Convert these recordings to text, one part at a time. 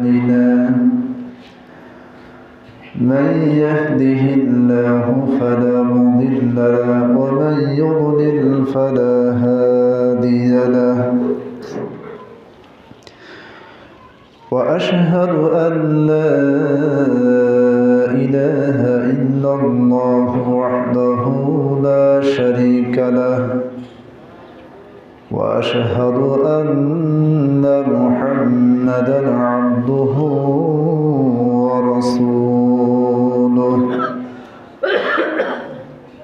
أعمالنا من يهده الله فلا مضل له ومن يضلل فلا هادي له وأشهد أن لا إله إلا الله وحده لا شريك له وأشهد أن محمدًا عبده ورسوله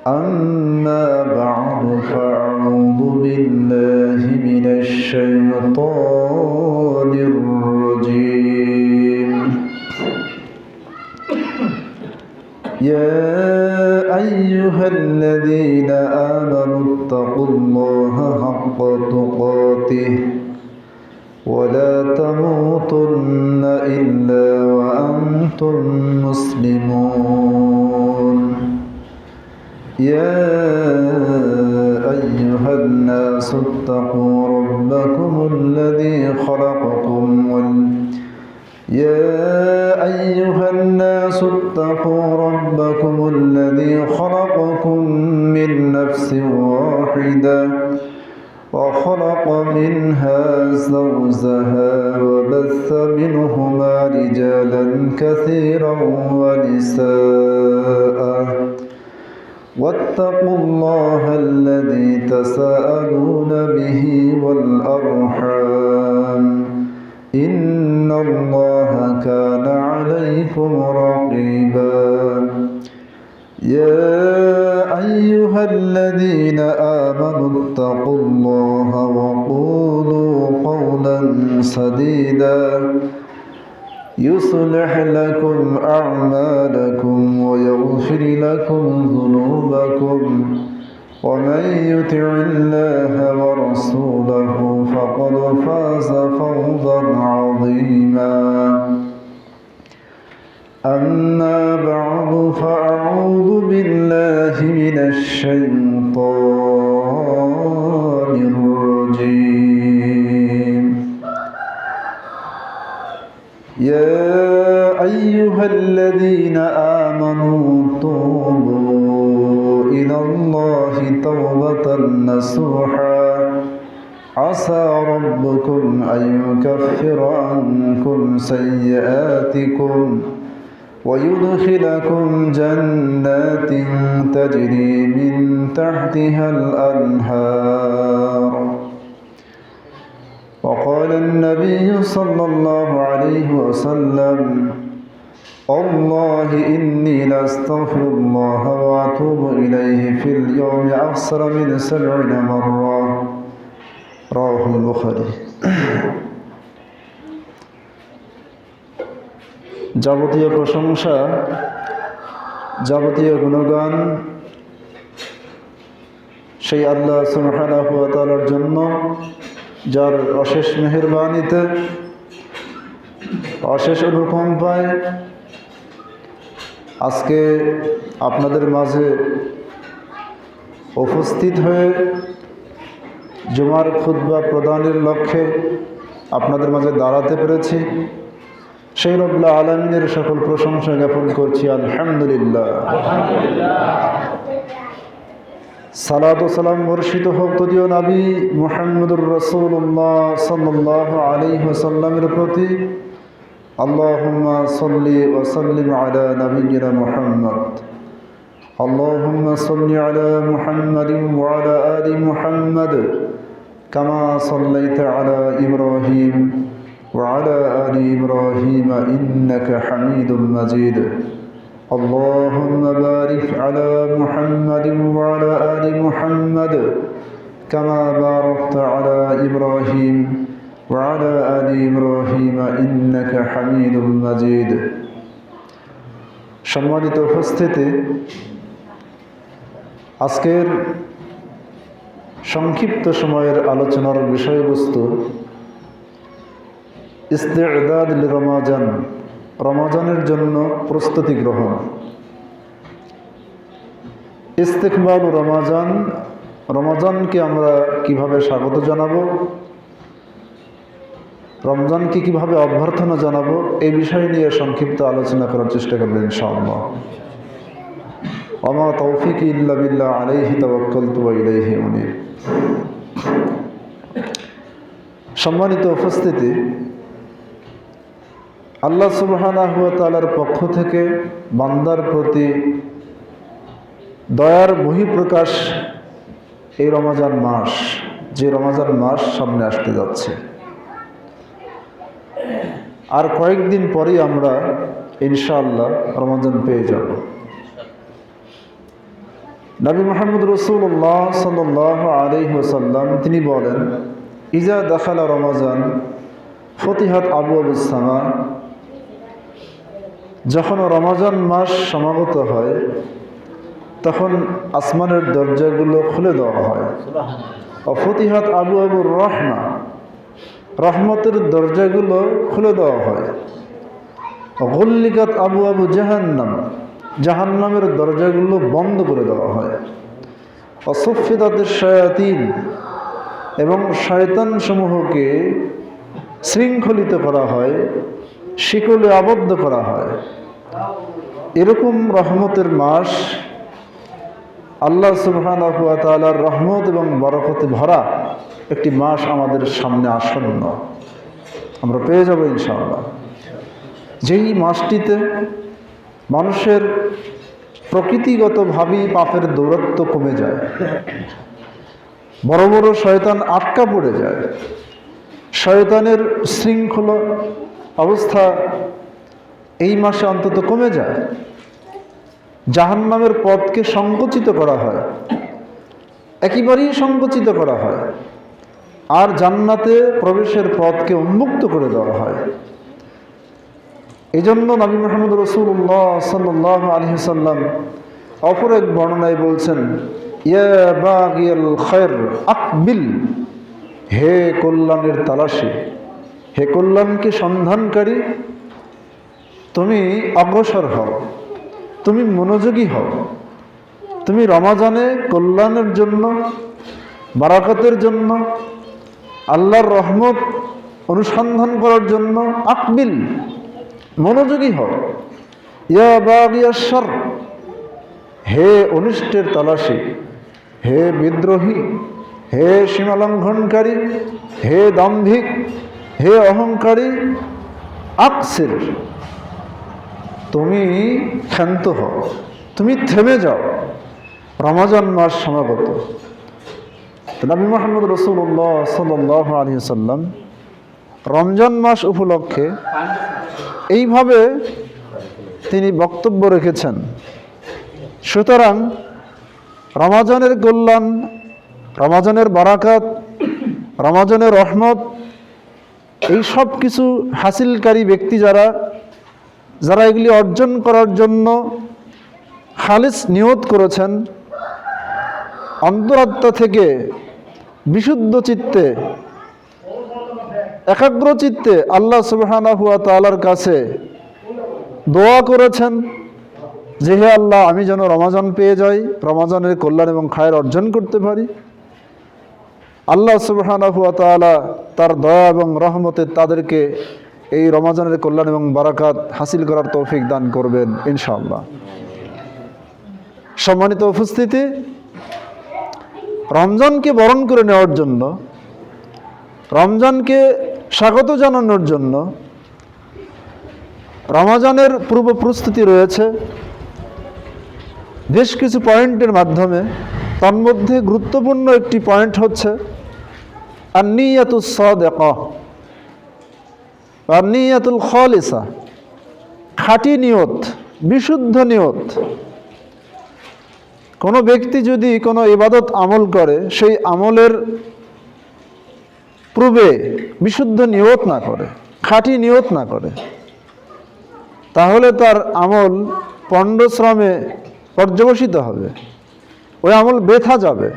أما بعد فأعوذ بالله من الشيطان الرجيم يا أيها الذين آمنوا اتقوا الله حق تقاته ولا تموتن إلا وأنتم مسلمون يا أيها الناس اتقوا ربكم الذي خلقكم من نفس واحدة وخلق منها زوجها وبث منهما رجالا كثيرا ونساء واتقوا الله الذي تساءلون به والأرحام إن الله كان عليكم رقيبا يا أيها الذين آمنوا اتقوا الله وقولوا قولا سديدا يصلح لكم أعمالكم ويغفر لكم ذنوبكم ومن يطع الله ورسوله فقد فاز فوزا عظيما أما بعد فأعوذ بالله من الشيطان الرجيم يا أيها الذين آمنوا توبوا إلى الله توبة نصوحا عسى ربكم أن يكفر عنكم سيئاتكم ويدخلكم جنات تجري من تحتها الأنهار وقال النبي صلى الله عليه وسلم والله إني لأستغفر الله وأتوب إليه في اليوم أكثر من 70 مرة رواه البخاري যাবতীয় প্রশংসা যাবতীয় গুণগান সেই আল্লাহ সুবহানাহু ওয়া তাআলার জন্য যার অশেষ মেহেরবানিতে অশেষ অনুকম্পায় আজকে আপনাদের মাঝে উপস্থিত হয়ে জুমার খুতবা প্রদানের লক্ষ্যে আপনাদের মাঝে দাঁড়াতে পেরেছি সেই রব্বুল আলামিনের সকল প্রশংসা জ্ঞাপন করছি আলহামদুলিল্লাহ। সালাত ও সালাম বর্ষিত হোক তদীয় নবী মুহাম্মদুর রাসূলুল্লাহ সাল্লাল্লাহু আলাইহি ওয়াসাল্লামের প্রতি। আল্লাহুম্মা সাল্লি ওয়া সাল্লিম আলা নাবিয়্যিনা মুহাম্মদ। আল্লাহুম্মা সাল্লি আলা মুহাম্মাদিন ওয়া আলা আলি মুহাম্মাদ কামা সাল্লাইতা আলা ইব্রাহিম وعلى آل إبراهيم إنك حميد مجيد اللهم بارك على محمد وعلى آل محمد كما باركت على إبراهيم وعلى آل إبراهيم إنك حميد مجيد সম্মানিত উপস্থিতি, আজকের সংক্ষিপ্ত সময়ের আলোচনার বিষয়বস্তু ইস্তেদাদ লিরমাজান, রমাজানের জন্য প্রস্তুতি গ্রহণ। ইস্তেকবাল রমাজান, রমাজানকে আমরা কিভাবে স্বাগত জানাবো, রমজানকে কিভাবে অভ্যর্থনা জানাবো এই বিষয় নিয়ে সংক্ষিপ্ত আলোচনা করার চেষ্টা করবেন ইনশাআল্লাহ। ওমা তৌফিক ইল্লা বিল্লাহ আলাইহি তাওয়াক্কালতু ওয়া ইলাইহি উনীব। সম্মানিত উপস্থিতি, আল্লাহ সুবহানাহু ওয়া তাআলার পক্ষ থেকে বান্দার প্রতি দয়ার বহিঃপ্রকাশ এই রমজান মাস, যে রমজান মাস সামনে আসতে যাচ্ছে। আর কয়েকদিন পরেই আমরা ইনশাআল্লাহ রমজান পেয়ে যাব। নবী মুহাম্মদ রাসূলুল্লাহ সাল্লাল্লাহু আলাইহি ওয়াসাল্লাম তিনি বলেন, ইজা দাখালা রমজান ফতিহাত আবওয়াবুস সামা, যখন রমজান মাস সমাগত হয় তখন আসমানের দরজাগুলো খুলে দেওয়া হয়। ফতিহাত আবওয়াবুর রহমা, রহমতের দরজাগুলো খুলে দেওয়া হয়। গুল্লিকাত আবওয়াবু জাহান্নাম, জাহান্নামের দরজাগুলো বন্ধ করে দেওয়া হয়। অসফিদাতিশ শায়াতিন, এবং শয়তান সমূহকে শৃঙ্খলিত করা হয়, শিকলে আবদ্ধ করা হয়। এরকম রহমতের মাস, আল্লাহ সুবহানাহু ওয়া তাআলার রহমত এবং বরকতে ভরা একটি মাস আমাদের সামনে আসন্ন, আমরা পেয়ে যাব ইনশাআল্লাহ। যেই মাসটিতে মানুষের প্রকৃতিগতভাবেই পাপের দৌরত্ব কমে যায়, বড় বড় শয়তান আটকা পড়ে যায়, শয়তানের শৃঙ্খল অবস্থা এই মাসে অন্তত কমে যায়, জাহান্নামের পথকে সংকুচিত করা হয়, একেবারেই সংকুচিত করা হয়, আর জান্নাতে প্রবেশের পথকে উন্মুক্ত করে দেওয়া হয়। এই জন্য নবী মুহাম্মদ রাসূলুল্লাহ সাল্লাল্লাহু আলাইহি ওয়াসাল্লাম অপর এক বর্ণনায় বলছেন, ইয়া বাগিয়াল খায়র আকবিল, হে কল্যাণের তালাশী, হে কল্যাণকে সন্ধানকারী, তুমি অগ্রসর হও, তুমি মনোযোগী হও, তুমি রমজানে কল্যাণের জন্য, বারাকাতের জন্য, আল্লাহর রহমত অনুসন্ধান করার জন্য আকবিল, মনোযোগী হও। ইয়া বাগিয়াশ শার, হে অনিষ্টের তালাশী, হে বিদ্রোহী, হে সীমালঙ্ঘনকারী, হে দাম্ভিক, হে অহংকারী, আকসির, তুমি ক্ষান্ত হও, তুমি থেমে যাও, রমজান মাস সমাগত। নবী মুহাম্মদ রাসূলুল্লাহ সাল্লাল্লাহু আলাইহি ওয়াসাল্লাম রমজান মাস উপলক্ষে এইভাবে তিনি বক্তব্য রেখেছেন। সুতরাং রমজানের কল্যাণ, রমজানের বারাকাত, রমজানের রহমত, এই সব কিছু হাসিলকারী ব্যক্তি যারা এগুলি অর্জন করার জন্য খালিস নিয়ত করেছেন, অন্তরাত্মা থেকে বিশুদ্ধ চিত্তে, একাগ্র চিত্তে আল্লাহ সুবহানাহু ওয়া তাআলার কাছে দোয়া করেছেন যে হে আল্লাহ, আমি যেন রমজান পেয়ে যাই, রমজানের কল্যাণ এবং খায়ের অর্জন করতে পারি। আল্লাহ সুবহানাহু ওয়া তাআলা তার দয়া এবং রহমতে তাদেরকে এই রমজানের কল্যাণ এবং বারাকাত হাসিল করার তৌফিক দান করবেন ইনশাআল্লাহ। সম্মানিত উপস্থিতি, রমজানকে বরণ করে নেওয়ার জন্য, রমজানকে স্বাগত জানানোর জন্য রমজানের পূর্ব প্রস্তুতি রয়েছে বেশ কিছু পয়েন্টের মাধ্যমে। তন্মধ্যে গুরুত্বপূর্ণ একটি পয়েন্ট হচ্ছে আন-নিয়াতুস সাদিকা, আন-নিয়াতুল খালিসা, খাঁটি নিয়ত, বিশুদ্ধ নিয়ত। কোনো ব্যক্তি যদি কোনো ইবাদত আমল করে, সেই আমলের পূর্বে বিশুদ্ধ নিয়ত না করে, খাঁটি নিয়ত না করে, তাহলে তার আমল পণ্ডশ্রমে পর্যবসিত হবে, ওই আমল বৃথা যাবে,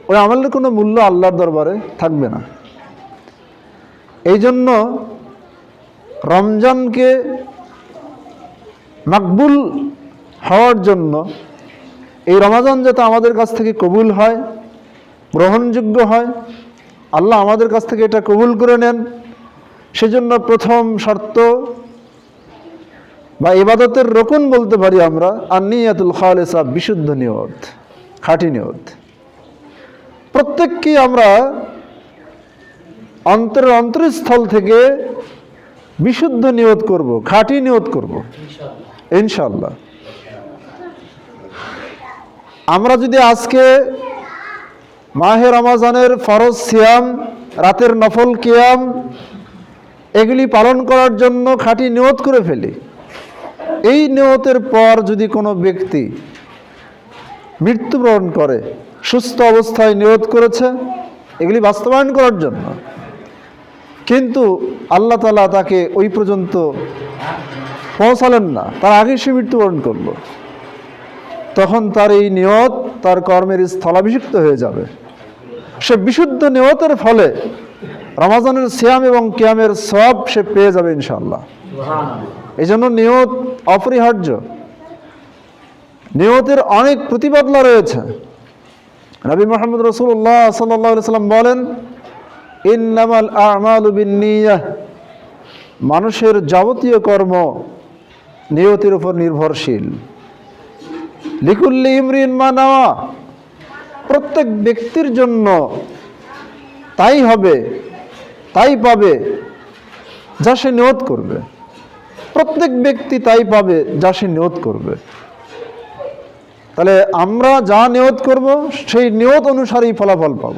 ওই আমলের কোনো মূল্য আল্লাহর দরবারে থাকবে না। এই জন্য রমজানকে মাকবুল হওয়ার জন্য, এই রমজান যাতে আমাদের কাছ থেকে কবুল হয়, গ্রহণযোগ্য হয়, আল্লাহ আমাদের কাছ থেকে এটা কবুল করে নেন, সেজন্য প্রথম শর্ত বা ইবাদতের রকুন বলতে পারি আমরা আন-নিয়াতুল খালিসা, বিশুদ্ধ নিয়ত, খাঁটি নিয়ত। প্রত্যেককে আমরা অন্তরস্থল থেকে বিশুদ্ধ নিয়ত করব, খাঁটি নিয়ত করব ইনশাআল্লাহ। আমরা যদি আজকে মাহে রমজানের ফরজ সিয়াম, রাতের নফল কিয়াম এগুলি পালন করার জন্য খাঁটি নিয়ত করে ফেলি, এই নিয়তের পর যদি কোনো ব্যক্তি মৃত্যুবরণ করে, সুস্থ অবস্থায় নিয়ত করেছে এগুলি বাস্তবায়ন করার জন্য, কিন্তু আল্লাহ তাআলা তাকে ওই পর্যন্ত পৌঁছালেন না, তার আগে সে মৃত্যুবরণ করল, তখন তার এই নিয়ত তার কর্মের স্থলাভিষিক্ত হয়ে যাবে। সে বিশুদ্ধ নিয়তের ফলে রমজানের সিয়াম এবং কিয়ামের সওয়াব সে পেয়ে যাবে ইনশাআল্লাহ। এই জন্য নিয়ত অপরিহার্য। নিয়তের অনেক প্রতিবদলা রয়েছে। নবী মুহাম্মদ রাসূলুল্লাহ সাল্লাল্লাহু আলাইহি ওয়াসাল্লাম বলেন, ইন্নামাল আ'মালু বিন্নিয়াহ, মানুষের যাবতীয় কর্ম নিয়তের উপর নির্ভরশীল। লিকুল্লি ইমরিন মা নাওয়া, প্রত্যেক ব্যক্তির জন্য তাই হবে, তাই পাবে যা সে নিয়ত করবে। প্রত্যেক ব্যক্তি তাই পাবে যা সে নিয়ত করবে। তাহলে আমরা যা নিয়ত করব সেই নিয়ত অনুসারেই ফলাফল পাব।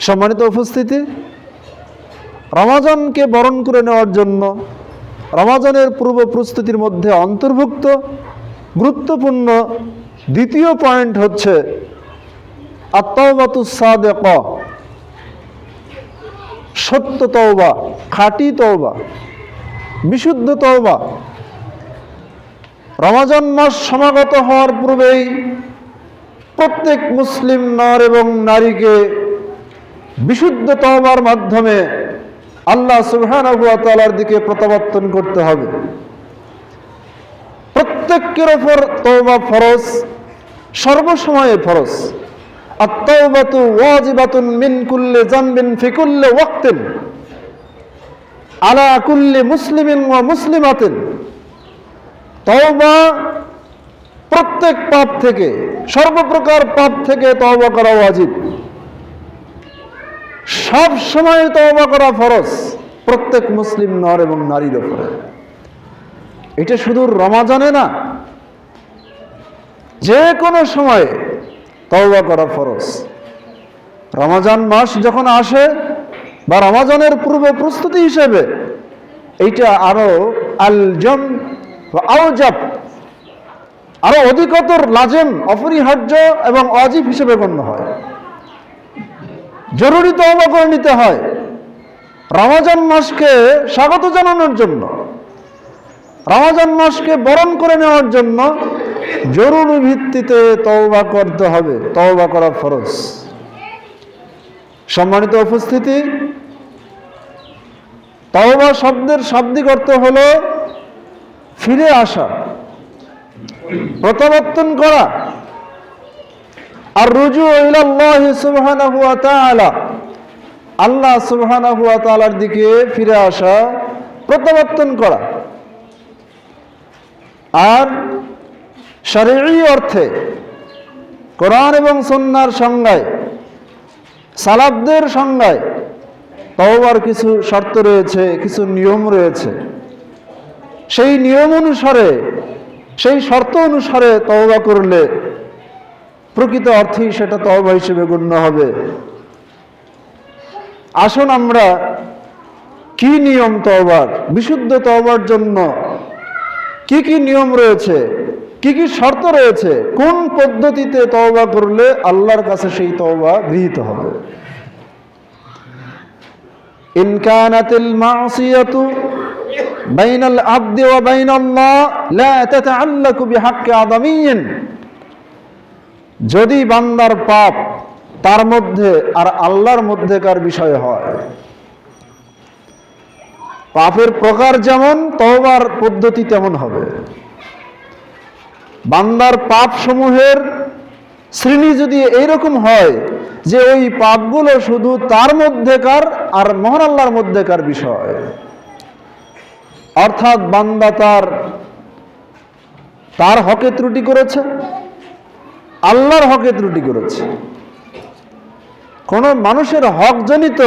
সম্মানিত উপস্থিতি, রমজানকে বরণ করে নেওয়ার জন্য রমজানের পূর্ব প্রস্তুতির মধ্যে অন্তর্ভুক্ত গুরুত্বপূর্ণ দ্বিতীয় পয়েন্ট হচ্ছে আত-তাওবাতুস সাদিকা, সত্য তওবা, খাঁটি তওবা, বিশুদ্ধ তওবা। রমজান মাস সমাগত হওয়ার পূর্বেই প্রত্যেক মুসলিম নর এবং নারীকে বিশুদ্ধ তওবার মাধ্যমে আল্লাহ সুবহানাহু ওয়া তাআলার দিকে প্রত্যাবর্তন করতে হবে। প্রত্যেকের ওপর তওবা ফরজ, সর্বসময়ে ফরজ। আত-তাওবাতু ওয়াজিবাতুন মিন কুল্লি যানবিন ফি কুল্লি ওয়াক্তিন আলা কুল্লি মুসলিমিন ওয়া মুসলিমাতিন। তওবা প্রত্যেক পাপ থেকে, সর্বপ্রকার পাপ থেকে তওবা করা ওয়াজিব। সব সময় তওবা করা ফরজ প্রত্যেক মুসলিম নর এবং নারীর উপরে। এটা শুধু রমজানে না, যে কোনো সময়ে তওবা করা ফরজ। রমজান মাস যখন আসে বা রমজানের পূর্ব প্রস্তুতি হিসেবে এইটা আরো আলজম বা আওজাব, আরো অধিকতর লাজেম, অপরিহার্য এবং ওয়াজিব হিসেবে গণ্য হয়। জরুরি তওবা করে নিতে হয় রমজান মাসকে স্বাগত জানানোর জন্য, রমজান মাসকে বরণ করে নেওয়ার জন্য জরুরি ভিত্তিতে তওবা করতে হবে। তওবা করা ফরজ। সম্মানিত উপস্থিতি, তওবা শব্দের শাব্দিক অর্থ হলো ফিরে আসা, প্রত্যাবর্তন করা। আর রুজু ইলাল্লাহ সুবহানাহু ওয়া তাআলা, আল্লাহ সুবহানাহু ওয়া তাআলার দিকে ফিরে আসা, প্রত্যাবর্তন করা। আর শরঈ অর্থে কোরআন এবং সুন্নাহর সংজ্ঞায়, সালাফদের সংজ্ঞায় তওবার কিছু শর্ত রয়েছে, কিছু নিয়ম রয়েছে। সেই নিয়ম অনুসারে, সেই শর্ত অনুসারে তওবা করলে প্রকৃত অর্থেই সেটা তওবা হিসেবে গণ্য হবে। আসুন আমরা কি নিয়ম তওবার, বিশুদ্ধ তওবার জন্য কি কি নিয়ম রয়েছে, কি কি শর্ত রয়েছে, কোন পদ্ধতিতে তওবা করলে আল্লাহর কাছে সেই তওবা গৃহীত হবে। ইন কানাতিল মাসিয়াতু বাইনাল আবদি ওয়া বাইনাল্লাহ লা তাতাআল্লাকু বিহাক্কি আদামিয়্যিন, যদি বান্দার পাপ তার মধ্যে আর আল্লাহর মধ্যেকার বিষয় হয়, পাপের প্রকার যেমন তওবার পদ্ধতি তেমন হবে। বান্দার পাপ সমূহের শ্রেণী যদি এইরকম হয় যে ওই পাপগুলো শুধু তার মধ্যেকার আর মহান আল্লাহর মধ্যেকার বিষয়, অর্থাৎ বান্দা তার হকে ত্রুটি করেছে, আল্লাহর হকে ত্রুটি করেছে, কোন মানুষের হক জনিত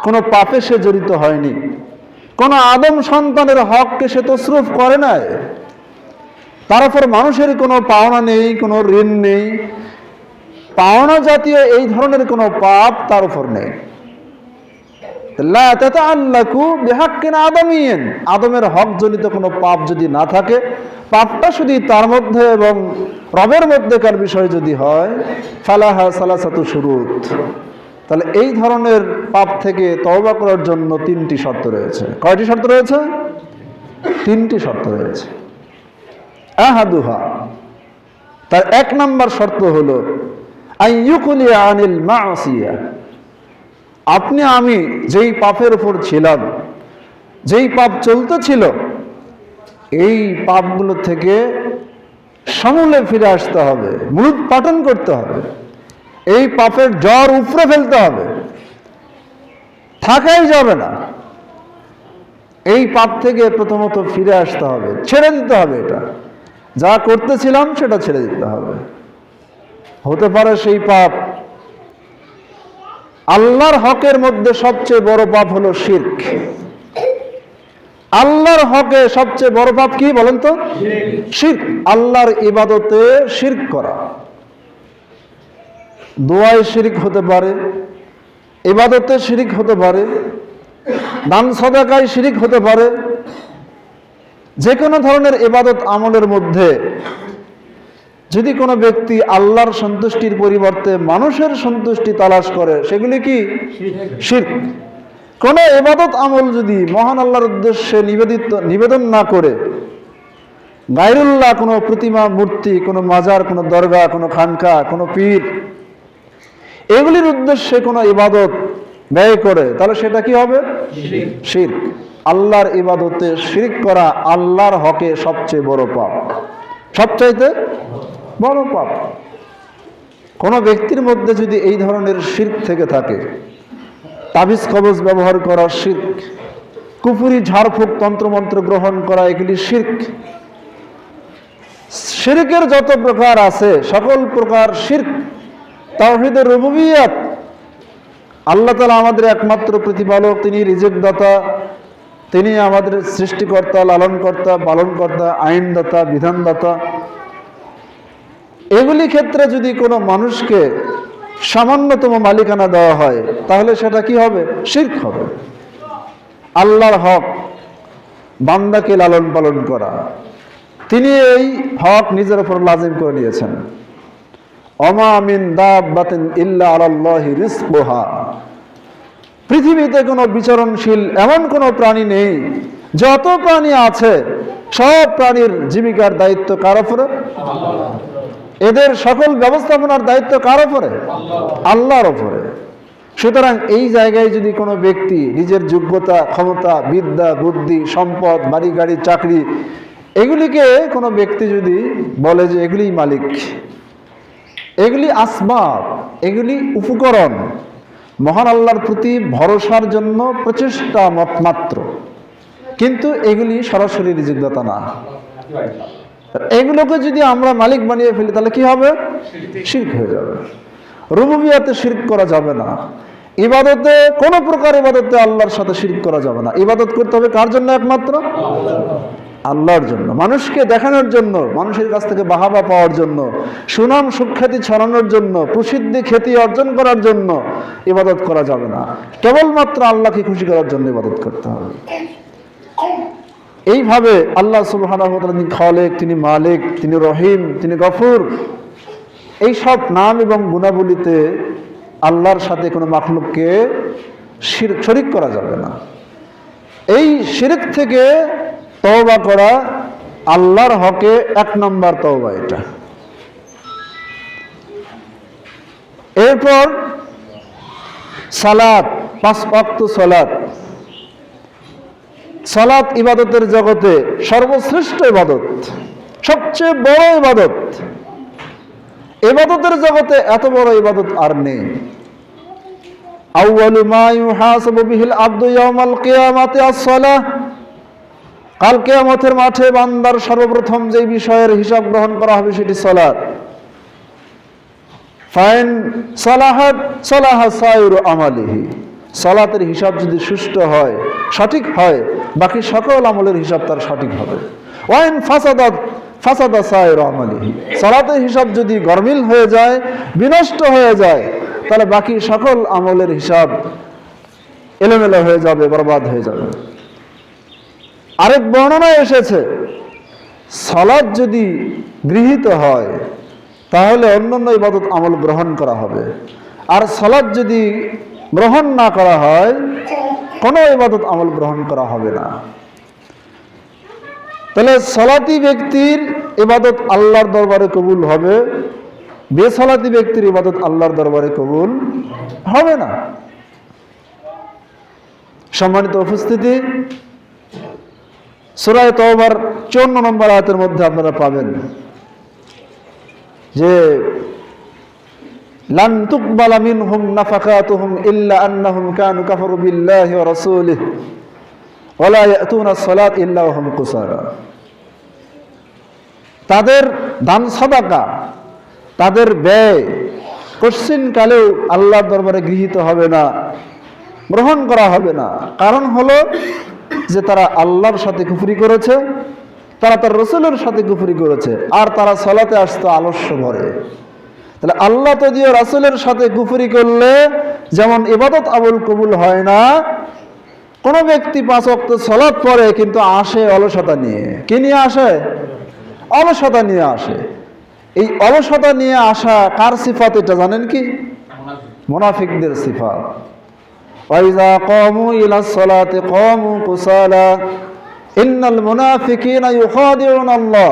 কোনো পাপে সে জড়িত হয়নি, কোন আদম সন্তানের হককে সে তসরুফ করে নাই, তার উপর মানুষের কোনো পাওনা নেই, কোনো ঋণ নেই, পাওনা জাতীয় এই ধরনের কোনো পাপ তার উপর নেই। লা তাতাআল্লাকু বিহাক্কিন আদমিয়্যিন, আদমের হক জনিত কোনো পাপ যদি না থাকে, পাপটা শুধু তার মধ্যে এবং রবের মধ্যেকার বিষয় যদি হয়, ফালাহা সালাসাতু শুরুত, তাহলে এই ধরনের পাপ থেকে তওবা করার জন্য 3টি শর্ত রয়েছে। কয়টি শর্ত রয়েছে? 3টি শর্ত রয়েছে। আহাদুহা, তার 1 নম্বর শর্ত হলো আইয়ুকুলি আনিল মাসিয়া, আপনি আমি যেই পাপের উপর ছিলাম, যেই পাপ চলতেছিল, এই পাপগুলো থেকে সমূলে ফিরে আসতে হবে, মূলোৎপাটন করতে হবে, এই পাপের জ্বর উপড়ে ফেলতে হবে, থাকাই যাবে না। এই পাপ থেকে প্রথমত ফিরে আসতে হবে, ছেড়ে দিতে হবে, এটা যা করতেছিলাম সেটা ছেড়ে দিতে হবে। হতে পারে সেই পাপ, আল্লাহর হকের মধ্যে সবচেয়ে বড় পাপ হলো শিরক। আল্লাহর হকে সবচেয়ে বড় পাপ কি বলেন তো? শিরক। আল্লাহর ইবাদতে শিরক করা। দোয়ায় শিরক হতে পারে, ইবাদতে শিরক হতে পারে, দান সাদাকায় শিরক হতে পারে। যে কোনো ধরনের ইবাদত আমলের মধ্যে যদি কোনো ব্যক্তি আল্লাহর সন্তুষ্টির পরিবর্তে মানুষের সন্তুষ্টি তালাশ করে, সেগুলি কি? শিরক। কোনো ইবাদত আমল যদি মহান আল্লাহর উদ্দেশ্যে নিবেদন না করে গায়রুল্লাহ, কোনো প্রতিমা, মূর্তি, কোনো মাজার, কোনো দরগা, কোনো খানকা, কোনো পীর, এগুলির উদ্দেশ্যে কোনো ইবাদত ব্যয় করে, তাহলে সেটা কি হবে? শিরক। আল্লাহর ইবাদতে শিরক করা আল্লাহর হকে সবচেয়ে বড় পাপ, সবচাইতে বড় পাপ। কোনো ব্যক্তির মধ্যে যদি এই ধরনের শিরক থেকে থাকে, তাবিজ কবজ ব্যবহার করা শিরক, কুফরি ঝাড়ফুঁক তন্ত্রমন্ত্র গ্রহণ করা, এগুলি শিরক। শিরকের যত প্রকার আছে সকল প্রকার শিরক। তাওহীদের রুবুবিয়্যাত, আল্লাহ তাআলা আমাদের একমাত্র প্রতিপালক, তিনি রিজিকদাতা, তিনি আমাদের সৃষ্টিকর্তা, লালনকর্তা, পালনকর্তা, আইনদাতা, বিধানদাতা, এগুলি ক্ষেত্রে যদি কোনো মানুষকে সামান্যতম মালিকানা দেওয়া হয়, তাহলে সেটা কি হবে? শিরক হবে। আল্লাহর হক বান্দাকে লালন পালন করা, তিনি এই হক নিজের উপর লাজিম করে নিয়েছেন। ওমা মিন দাব্বাতিন ইল্লা আলাল্লাহি রিজকুহা, পৃথিবীতে কোনো বিচরণশীল এমন কোনো প্রাণী নেই, যত প্রাণী আছে সব প্রাণীর জীবিকার দায়িত্ব কার উপরে? এদের সকল ব্যবস্থাপনার দায়িত্ব কার উপরে? আল্লাহর উপরে। সুতরাং এই জায়গায় যদি কোনো ব্যক্তি নিজের যোগ্যতা, ক্ষমতা, বিদ্যা, বুদ্ধি, সম্পদ, বাড়ি গাড়ি, চাকরি, এগুলিকে কোনো ব্যক্তি যদি বলে যে এগুলিই মালিক, এগুলি আসবাব, এগুলি উপকরণ, মহান আল্লাহর প্রতি ভরসার জন্য প্রচেষ্টা মাত্র, কিন্তু এগুলি সরাসরি রিজিকদাতা না, এগুলোকে যদি আমরা মালিক বানিয়ে ফেলি তাহলে কি হবে? শিরক হয়ে যাবে। রুবুবিয়্যাতে শিরক করা যাবে না। ইবাদতে, কোন প্রকার ইবাদতে আল্লাহর সাথে শিরক করা যাবে না। ইবাদত করতে হবে কার জন্য? একমাত্র আল্লাহর জন্য। মানুষকে দেখানোর জন্য, মানুষের কাছ থেকে বাহাবা পাওয়ার জন্য, সুনাম সুখ্যাতি ছড়ানোর জন্য, প্রসিদ্ধি খ্যাতি অর্জন করার জন্য ইবাদত করা যাবে না। কেবলমাত্র আল্লাহকে খুশি করার জন্য ইবাদত করতে হবে। এইভাবে আল্লাহ সুবহানাহু ওয়া তাআলা তিনি খালেক, তিনি মালিক, তিনি রহিম, তিনি গফুর, এই সব নাম এবং গুণাবলীতে আল্লাহর সাথে কোনো মাখলুককে শরীক করা যাবে না। এই শিরক থেকে তওবা করা আল্লাহর হকে 1 নম্বর তওবা এটা। এরপর সালাত, 5 ওয়াক্ত সালাত। সালাত ইবাদতের জগতে সর্বশ্রেষ্ঠ ইবাদত, সবচেয়ে বড় ইবাদত। ইবাদতের জগতে এত বড় ইবাদত আর নেই। আউয়ালু মা ইউহাসাবু বিহিল আবদু ইয়াউমাল কিয়ামাতি আস-সালাহ, কাল কিয়ামতের মাঠে বান্দার সর্বপ্রথম যে বিষয়ের হিসাব গ্রহণ করা হবে সেটি সালাত। ফাইন সালাহাত সালাহা সাইরু আমালিহি, সালাতের হিসাব যদি সুষ্ঠু হয়, সঠিক হয়, বাকি সকল আমলের হিসাব তার সঠিক হবে। ওয়াইন ফাসাদাত ফাসাদা সাইরু আমালিহি, সালাতের হিসাব যদি গরমিল হয়ে যায়, বিনষ্ট হয়ে যায়, তাহলে বাকি সকল আমলের হিসাব এলোমেলো হয়ে যাবে, বরবাদ হয়ে যাবে। আরেক বর্ণনায় এসেছে, সালাত যদি গৃহীত হয় তাহলে অন্যান্য ইবাদত আমল গ্রহণ করা হবে, আর সালাত যদি গ্রহণ না করা হয় কোনো ইবাদত আমল গ্রহণ করা হবে না। তাহলে সালাতি ব্যক্তির ইবাদত আল্লাহর দরবারে কবুল হবে, বেসালাতি ব্যক্তির ইবাদত আল্লাহর দরবারে কবুল হবে না। সম্মানিত উপস্থিতি, সূরা তাওবার 54 নম্বর আয়াতের মধ্যে আপনারা পাবেন যে লান তুকবালা মিনহুম নাফাকাতুহুম ইল্লা আন্নাহুম কানু কাফারু বিল্লাহি ওয়া রাসূলিহি ওয়া লা ইয়াতুনা আস-সালাত ইল্লা ওয়া হুম কুসালা, তাদের দান সাদাকা, তাদের ব্যয় কঠিন কালেও আল্লাহর দরবারে গৃহীত হবে না, গ্রহণ করা হবে না। কারণ হলো যে তারা আল্লাহর সাথে কুফরি করেছে, তারা তার রাসূলের সাথে কুফরি করেছে, আর তারা সালাতে আসতো আলস্য ভরে। তাহলে আল্লাহ তো দিয়ে রাসূলের সাথে কুফরি করলে যেমন ইবাদত আমল কবুল হয় না, কোনো ব্যক্তি 5 ওয়াক্ত সালাত পড়ে কিন্তু আসে অলসতা নিয়ে। কি নিয়ে আসে? অলসতা নিয়ে আসে। এই অলসতা নিয়ে আসা কার সিফাত এটা জানেন কি? মুনাফিকদের সিফাত। ওয়াইজা কামু ইলাস সালাতি কামু কুসালা ইন্নাল মুনাফিকিনা ইউখাদিউনা আল্লাহ,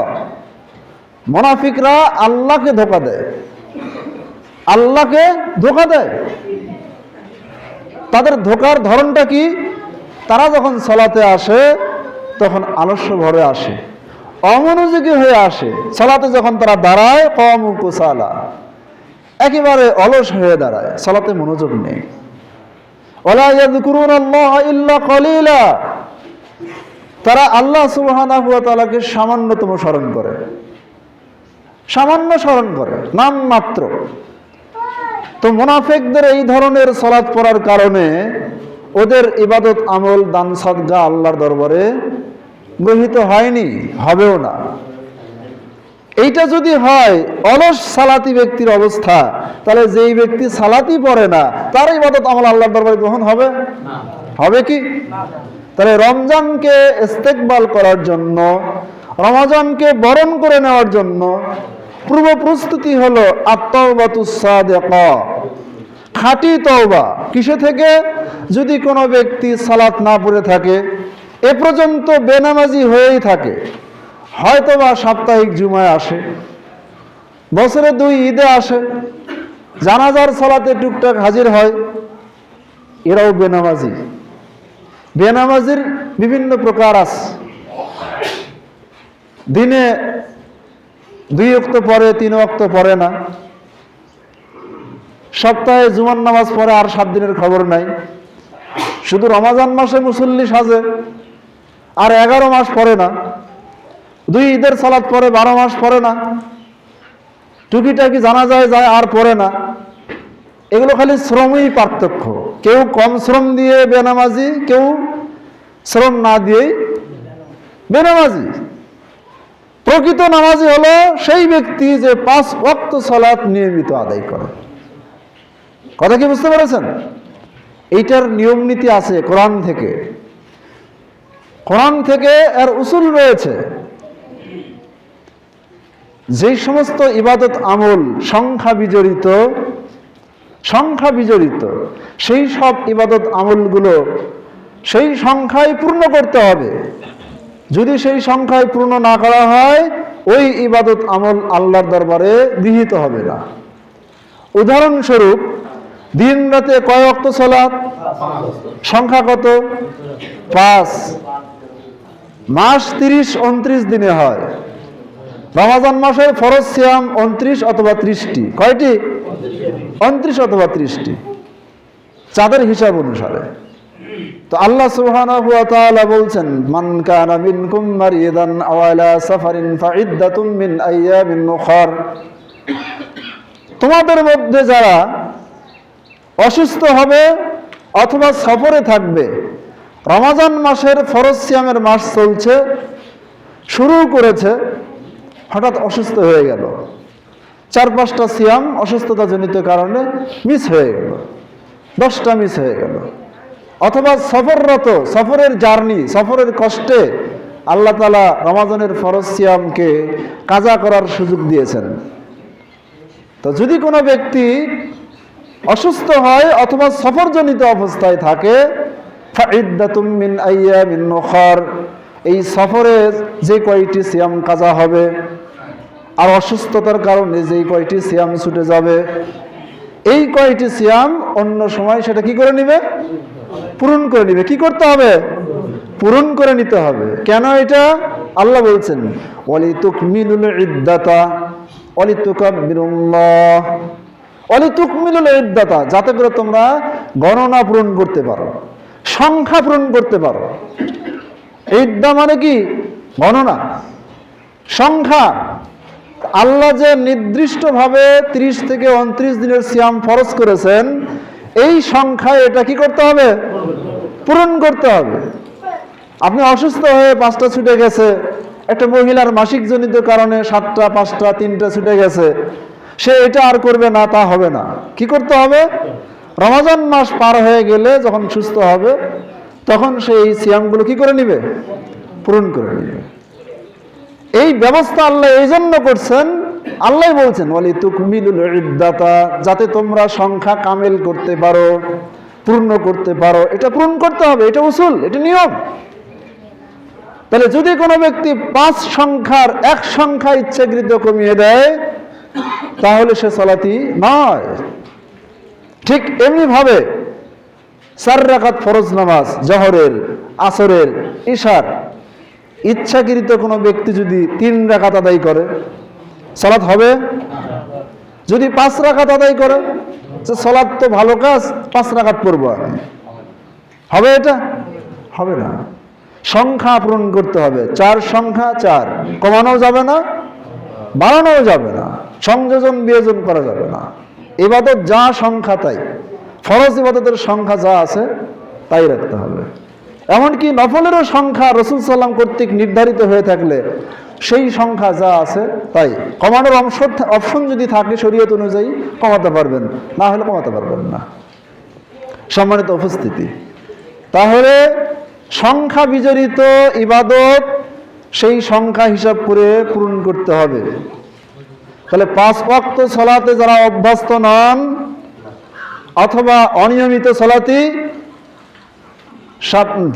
মুনাফিকরা আল্লাহকে ধোঁকা দেয়, আল্লাহকে ধোঁকা দেয়। তাদের ধোঁকার ধরনটা কি? তারা যখন সালাতে আসে তখন আলস্য ভরে আসে, অমনোযোগী হয়ে আসে। সালাতে যখন তারা দাঁড়ায় কামু কুসালা, একেবারে অলস হয়ে দাঁড়ায়, সালাতে মনোযোগ নেই। ওয়ালা ইয়াযকুরুনাল্লাহা ইল্লা কলিলা, তারা আল্লাহ সুবহানাহু ওয়া তাআলাকে সামান্যতম স্মরণ করে, সামান্য স্মরণ করে, নাম মাত্র। তো মুনাফিকদের এই ধরনের সালাত পড়ার কারণে ওদের ইবাদত আমল দান সাদকা আল্লাহর দরবারে গ্রহীত হয়নি, হবেও না। এইটা যদি হয় অলস সালাতি ব্যক্তির অবস্থা, তাহলে যেই ব্যক্তি সালাতি পড়ে না তার ইবাদত আমল আল্লাহর দরবারে গ্রহণ হবে না, হবে কি? তাহলে রমজানকে ইস্তেকবাল করার জন্য, রমজানকে বরণ করে নেওয়ার জন্য পূর্ব প্রস্তুতি হলো আত-তাওবাতুস সাদিকা, খাঁটি তওবা। কিসে থেকে? যদি কোনো ব্যক্তি সালাত না পড়ে থাকে, এ পর্যন্ত বেনামাজি হয়েই থাকে, হয়তোবা সাপ্তাহিক জুমায় আসে, বছরে 2 ঈদে আসে, জানাজার সালাতে টুকটাক হাজির হয়, এরাও বেনামাজি। বেনামাজির বিভিন্ন প্রকার আছে। দিনে 2 ওয়াক্ত পড়ে, 3 ওয়াক্ত পড়ে না, সপ্তাহে জুমার নামাজ পড়ে আর 7 দিনের খবর নাই, শুধু রমজান মাসে মুসল্লি সাজে আর 11 মাস পড়ে না, 2 ঈদের সালাত পড়ে 12 মাস পড়ে না, টুকিটাকি জানাজায় যায় আর পড়ে না। এগুলো খালি শ্রমই পার্থক্য, কেউ কম শ্রম দিয়ে বেনামাজি, কেউ শ্রম না দিয়েই বেনামাজি। প্রকৃত নামাজি হলো সেই ব্যক্তি যে 5 ওয়াক্ত সালাত নিয়মিত আদায় করে। কথা কি বুঝতে পেরেছেন? এইটার নিয়ম নীতি আছে কোরআন থেকে, কোরআন থেকে এর উসুল রয়েছে। যেই সমস্ত ইবাদত আমল সংখ্যা বিজড়িত সেই সব ইবাদত আমলগুলো সেই সংখ্যায় পূর্ণ করতে হবে। যদি সেই সংখ্যায় পূর্ণ না করা হয় ওই ইবাদত আমল আল্লাহর দরবারে গৃহীত হবে না। উদাহরণস্বরূপ, দিন রাতে কয় ওয়াক্ত সালাত? সংখ্যা কত? 5। মাস 30-29 দিনে হয়, রমাজান মাসের ফরজ সিয়াম 29 অথবা 30টি। কয়টি? 29 অথবা 30টি চাঁদের হিসাব অনুসারে। তো আল্লাহ সুবহানাহু ওয়া তাআলা বলছেন, মান কানা মিনকুম মারিদান আও আলা সাফারিন ফাইদ্দাতুম মিন আইয়ামিন উখর, তোমাদের মধ্যে যারা অসুস্থ হবে অথবা সফরে থাকবে, রমাজান মাসের ফরজ সিয়ামের মাস চলছে, শুরু করেছে, হঠাৎ অসুস্থ হয়ে গেল, 4-5টা সিয়াম অসুস্থতাজনিত কারণে মিস হয়ে গেল, 10টা মিস হয়ে গেল। অথবা সফররত, সফরের জার্নি, সফরের কষ্টে আল্লাহ তাআলা রমাজানের ফরজ সিয়ামকে কাজা করার সুযোগ দিয়েছেন। তো যদি কোনো ব্যক্তি অসুস্থ হয় অথবা সফরজনিত অবস্থায় থাকে, ফাইদ্দাতুম মিন আইয়ামিন উখর, এই সফরে যে কয়টি সিয়াম কাজা হবে আর অসুস্থতার কারণে যেই কয়টি সিয়াম ছুটে যাবে, এই কয়টি সিয়াম অন্য সময় সেটা কি করে নিবে? পূরণ করে নিবে। কি করতে হবে? পূরণ করে নিতে হবে। কেন এটা? আল্লাহ বলছেন, ওয়ালিতুকমিলুল ইদ্দাতা ওয়ালিতুকাব্বিরুল্লাহ ওয়ালিতুকমিলুল ইদ্দাতা, যাতে করে তোমরা গণনা পূরণ করতে পারো, সংখ্যা পূরণ করতে পারো। ইদ্দা মানে কি? গণনা, সংখ্যা। আল্লাহ যে নির্দিষ্টভাবে 30 থেকে 29 দিনের সিয়াম ফরজ করেছেন, এই সংখ্যায় এটা কি করতে হবে? পূরণ করতে হবে। আপনি অসুস্থ হয়ে 5টা ছুটে গেছে, একটা মহিলার মাসিক জনিত কারণে 7টা, 5টা, 3টা ছুটে গেছে, সে এটা আর করবে না, তা হবে না। কি করতে হবে? রমাজান মাস পার হয়ে গেলে যখন সুস্থ হবে, তখন সেই সিয়ামগুলো কি করে নিবে? পূরণ করে নিবে। এই ব্যবস্থা আল্লাহ এই জন্য করছেন, আল্লাহ বলছেন ওয়ালিতুকমিলুল ইদ্দাতা, যাতে তোমরা সংখ্যা কামেল করতে পারো, পূর্ণ করতে পারো। এটা পূরণ করতে হবে, এটা উসুল, এটা নিয়ম। তাহলে যদি কোনো ব্যক্তি 5 সংখ্যার 1 সংখ্যা ইচ্ছাকৃত কমিয়ে দেয়, তাহলে সে সালাতি নয়। ঠিক এমনি ভাবে 4 রাকাত ফরজ নামাজ, জহরের, আসরের, ইশার, ইচ্ছাকৃত কোনো ব্যক্তি যদি 3 রাকাত আদায় করে, সালাত হবে? যদি 5 রাকাত আদায় করে, যে সালাত তো ভালো কাজ, 5 রাকাত পড়বো আমি, হবে? এটা হবে না। সংখ্যা পূরণ করতে হবে। 4 সংখ্যা 4, কমানো যাবে না, বাড়ানো যাবে না, সংযোজন বিয়োজন করা যাবে না। ইবাদত যা সংখ্যা তাই, ফরজ ইবাদতের সংখ্যা যা আছে তাই রাখতে হবে। এমনকি নফলেরও সংখ্যা রাসূল সাল্লাল্লাহু আলাইহি ওয়াসাল্লাম কর্তৃক নির্ধারিত হয়ে থাকলে সেই সংখ্যা যা আছে তাই। কমানোর অপশন যদি থাকে শরীয়ত অনুযায়ী কমাতে পারবেন, না হলে কমাতে পারবেন না। সম্মানিত উপস্থিতি, তাহলে সংখ্যা বিজড়িত ইবাদত সেই সংখ্যা হিসাব করে পূরণ করতে হবে। তাহলে 5 ওয়াক্ত সালাতে যারা অভ্যস্ত নন অথবা অনিয়মিত সালাতি,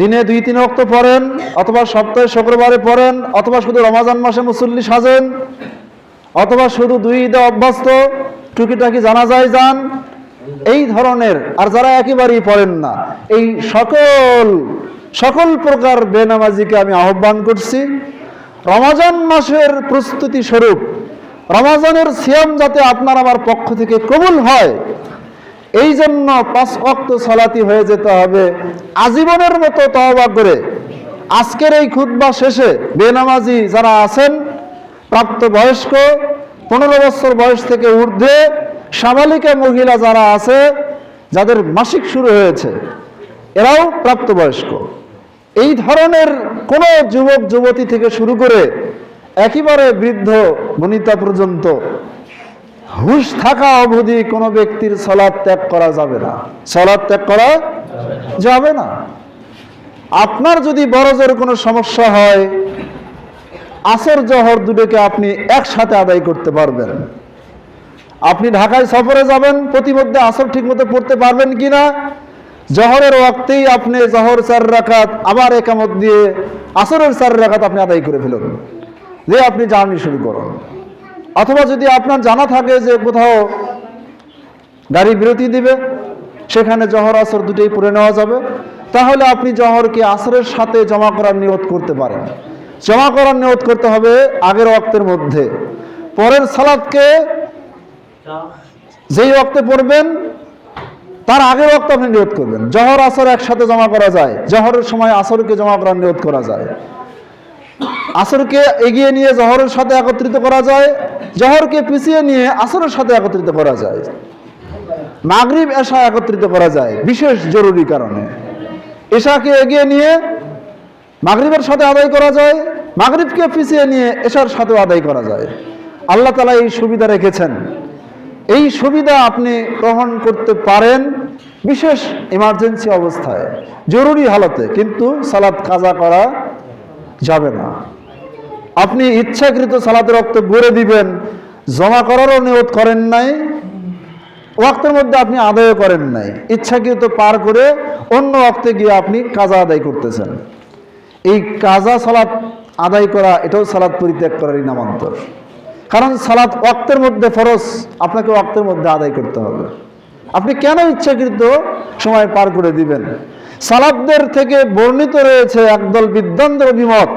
দিনে 2-3 ওয়াক্ত পড়েন, অথবা সপ্তাহে শুক্রবারে পড়েন, অথবা শুধু রমাজান মাসে মুসল্লি সাজেন, অথবা শুধু 2 ঈদে অভ্যস্ত, টুকিটাকি জানাজায় যান, এই ধরনের, আর যারা একেবারেই পড়েন না, এই সকল প্রকার বেনামাজিকে আমি আহ্বান করছি, রমাজান মাসের প্রস্তুতি স্বরূপ রমাজানের সিয়াম যাতে আপনার আমার পক্ষ থেকে কবুল হয়, এই জন্য 5 ওয়াক্ত সালাতি হয়ে যেতে হবে আজীবনের মতো তওবা করে। আজকের এই খুতবা শেষে বেনামাজি যারা আছেন, প্রাপ্তবয়স্ক, 15 বছর বয়স থেকে ঊর্ধ্বে, সাবালিকা মহিলা যারা আছে, যাদের মাসিক শুরু হয়েছে, এরাও প্রাপ্তবয়স্ক, এই ধরনের কোন যুবক যুবতী থেকে শুরু করে একেবারে বৃদ্ধ বনিতা পর্যন্ত হুঁশ থাকা অবধি কোনো ব্যক্তির সালাত ত্যাগ করা যাবে না। সালাত ত্যাগ করা যাবে না। আপনার যদি বড় জোর কোনো সমস্যা হয়, আসর জহর দুটোকে আপনি একসাথে আদায় করতে পারবেন। আপনি ঢাকায় সফরে যাবেন, প্রতিমধ্যে আসর ঠিক মতো পড়তে পারবেন কিনা, জহরের ওয়াক্তেই আপনি জহর 4 রাকাত, আবার একামত দিয়ে আসরের 4 রাকাত আপনি আদায় করে ফেলুন, দিয়ে আপনি জার্নি শুরু করুন। অথবা যদি আপনার জানা থাকে যে কোথাও গাড়ি বিরতি দিবে, সেখানে জহর আসর দুটোই পড়ে নেওয়া যাবে, তাহলে আপনি জহরকে আসরের সাথে জমা করার নিয়ত করতে পারেন। জমা করার নিয়ত করতে হবে আগের ওয়াক্তের মধ্যে। পরের সালাতকে যেই ওয়াক্তে পড়বেন তার আগের ওয়াক্তে আপনি নিয়ত করবেন। জহর আসর একসাথে জমা করা যায়, জহরের সময় আসরকে জমা করার নিয়ত করা যায়, আসরকে এগিয়ে নিয়ে জহরের সাথে একত্রিত করা যায়, জহরকে পিছিয়ে নিয়ে আসরের সাথে একত্রিত করা যায়, মাগরিব এশা একত্রিত করা যায় বিশেষ জরুরি কারণে, এশাকে এগিয়ে নিয়ে মাগরিবের সাথে আদায় করা যায়, মাগরিবকে পিছিয়ে নিয়ে এশার সাথে আদায় করা যায়। আল্লাহ তাআলা এই সুবিধা রেখেছেন। এই সুবিধা আপনি গ্রহণ করতে পারেন বিশেষ ইমার্জেন্সি অবস্থায়, জরুরি হালতে, কিন্তু সালাত কাজা করা যাবে না। আপনি ইচ্ছাকৃত সালাতের ওয়াক্ত গড়ে দিবেন, জমা করারও নিয়ত করেন নাই, ওয়াক্তের মধ্যে আপনি আদায় করেন নাই, ইচ্ছাকৃত পার করে অন্য ওয়াক্তে গিয়ে আপনি কাজা আদায় করতেছেন। এই কাজা সালাত আদায় করা এটাও সালাত পরিত্যাগ করারই নামান্তর। কারণ সালাত ওয়াক্তের মধ্যে ফরজ, আপনাকে ওয়াক্তের মধ্যে আদায় করতে হবে। আপনি কেন ইচ্ছাকৃত সময় পার করে দিবেন? সালাফদের থেকে বর্ণিত রয়েছে একদল বিদ্বানদের অভিমত,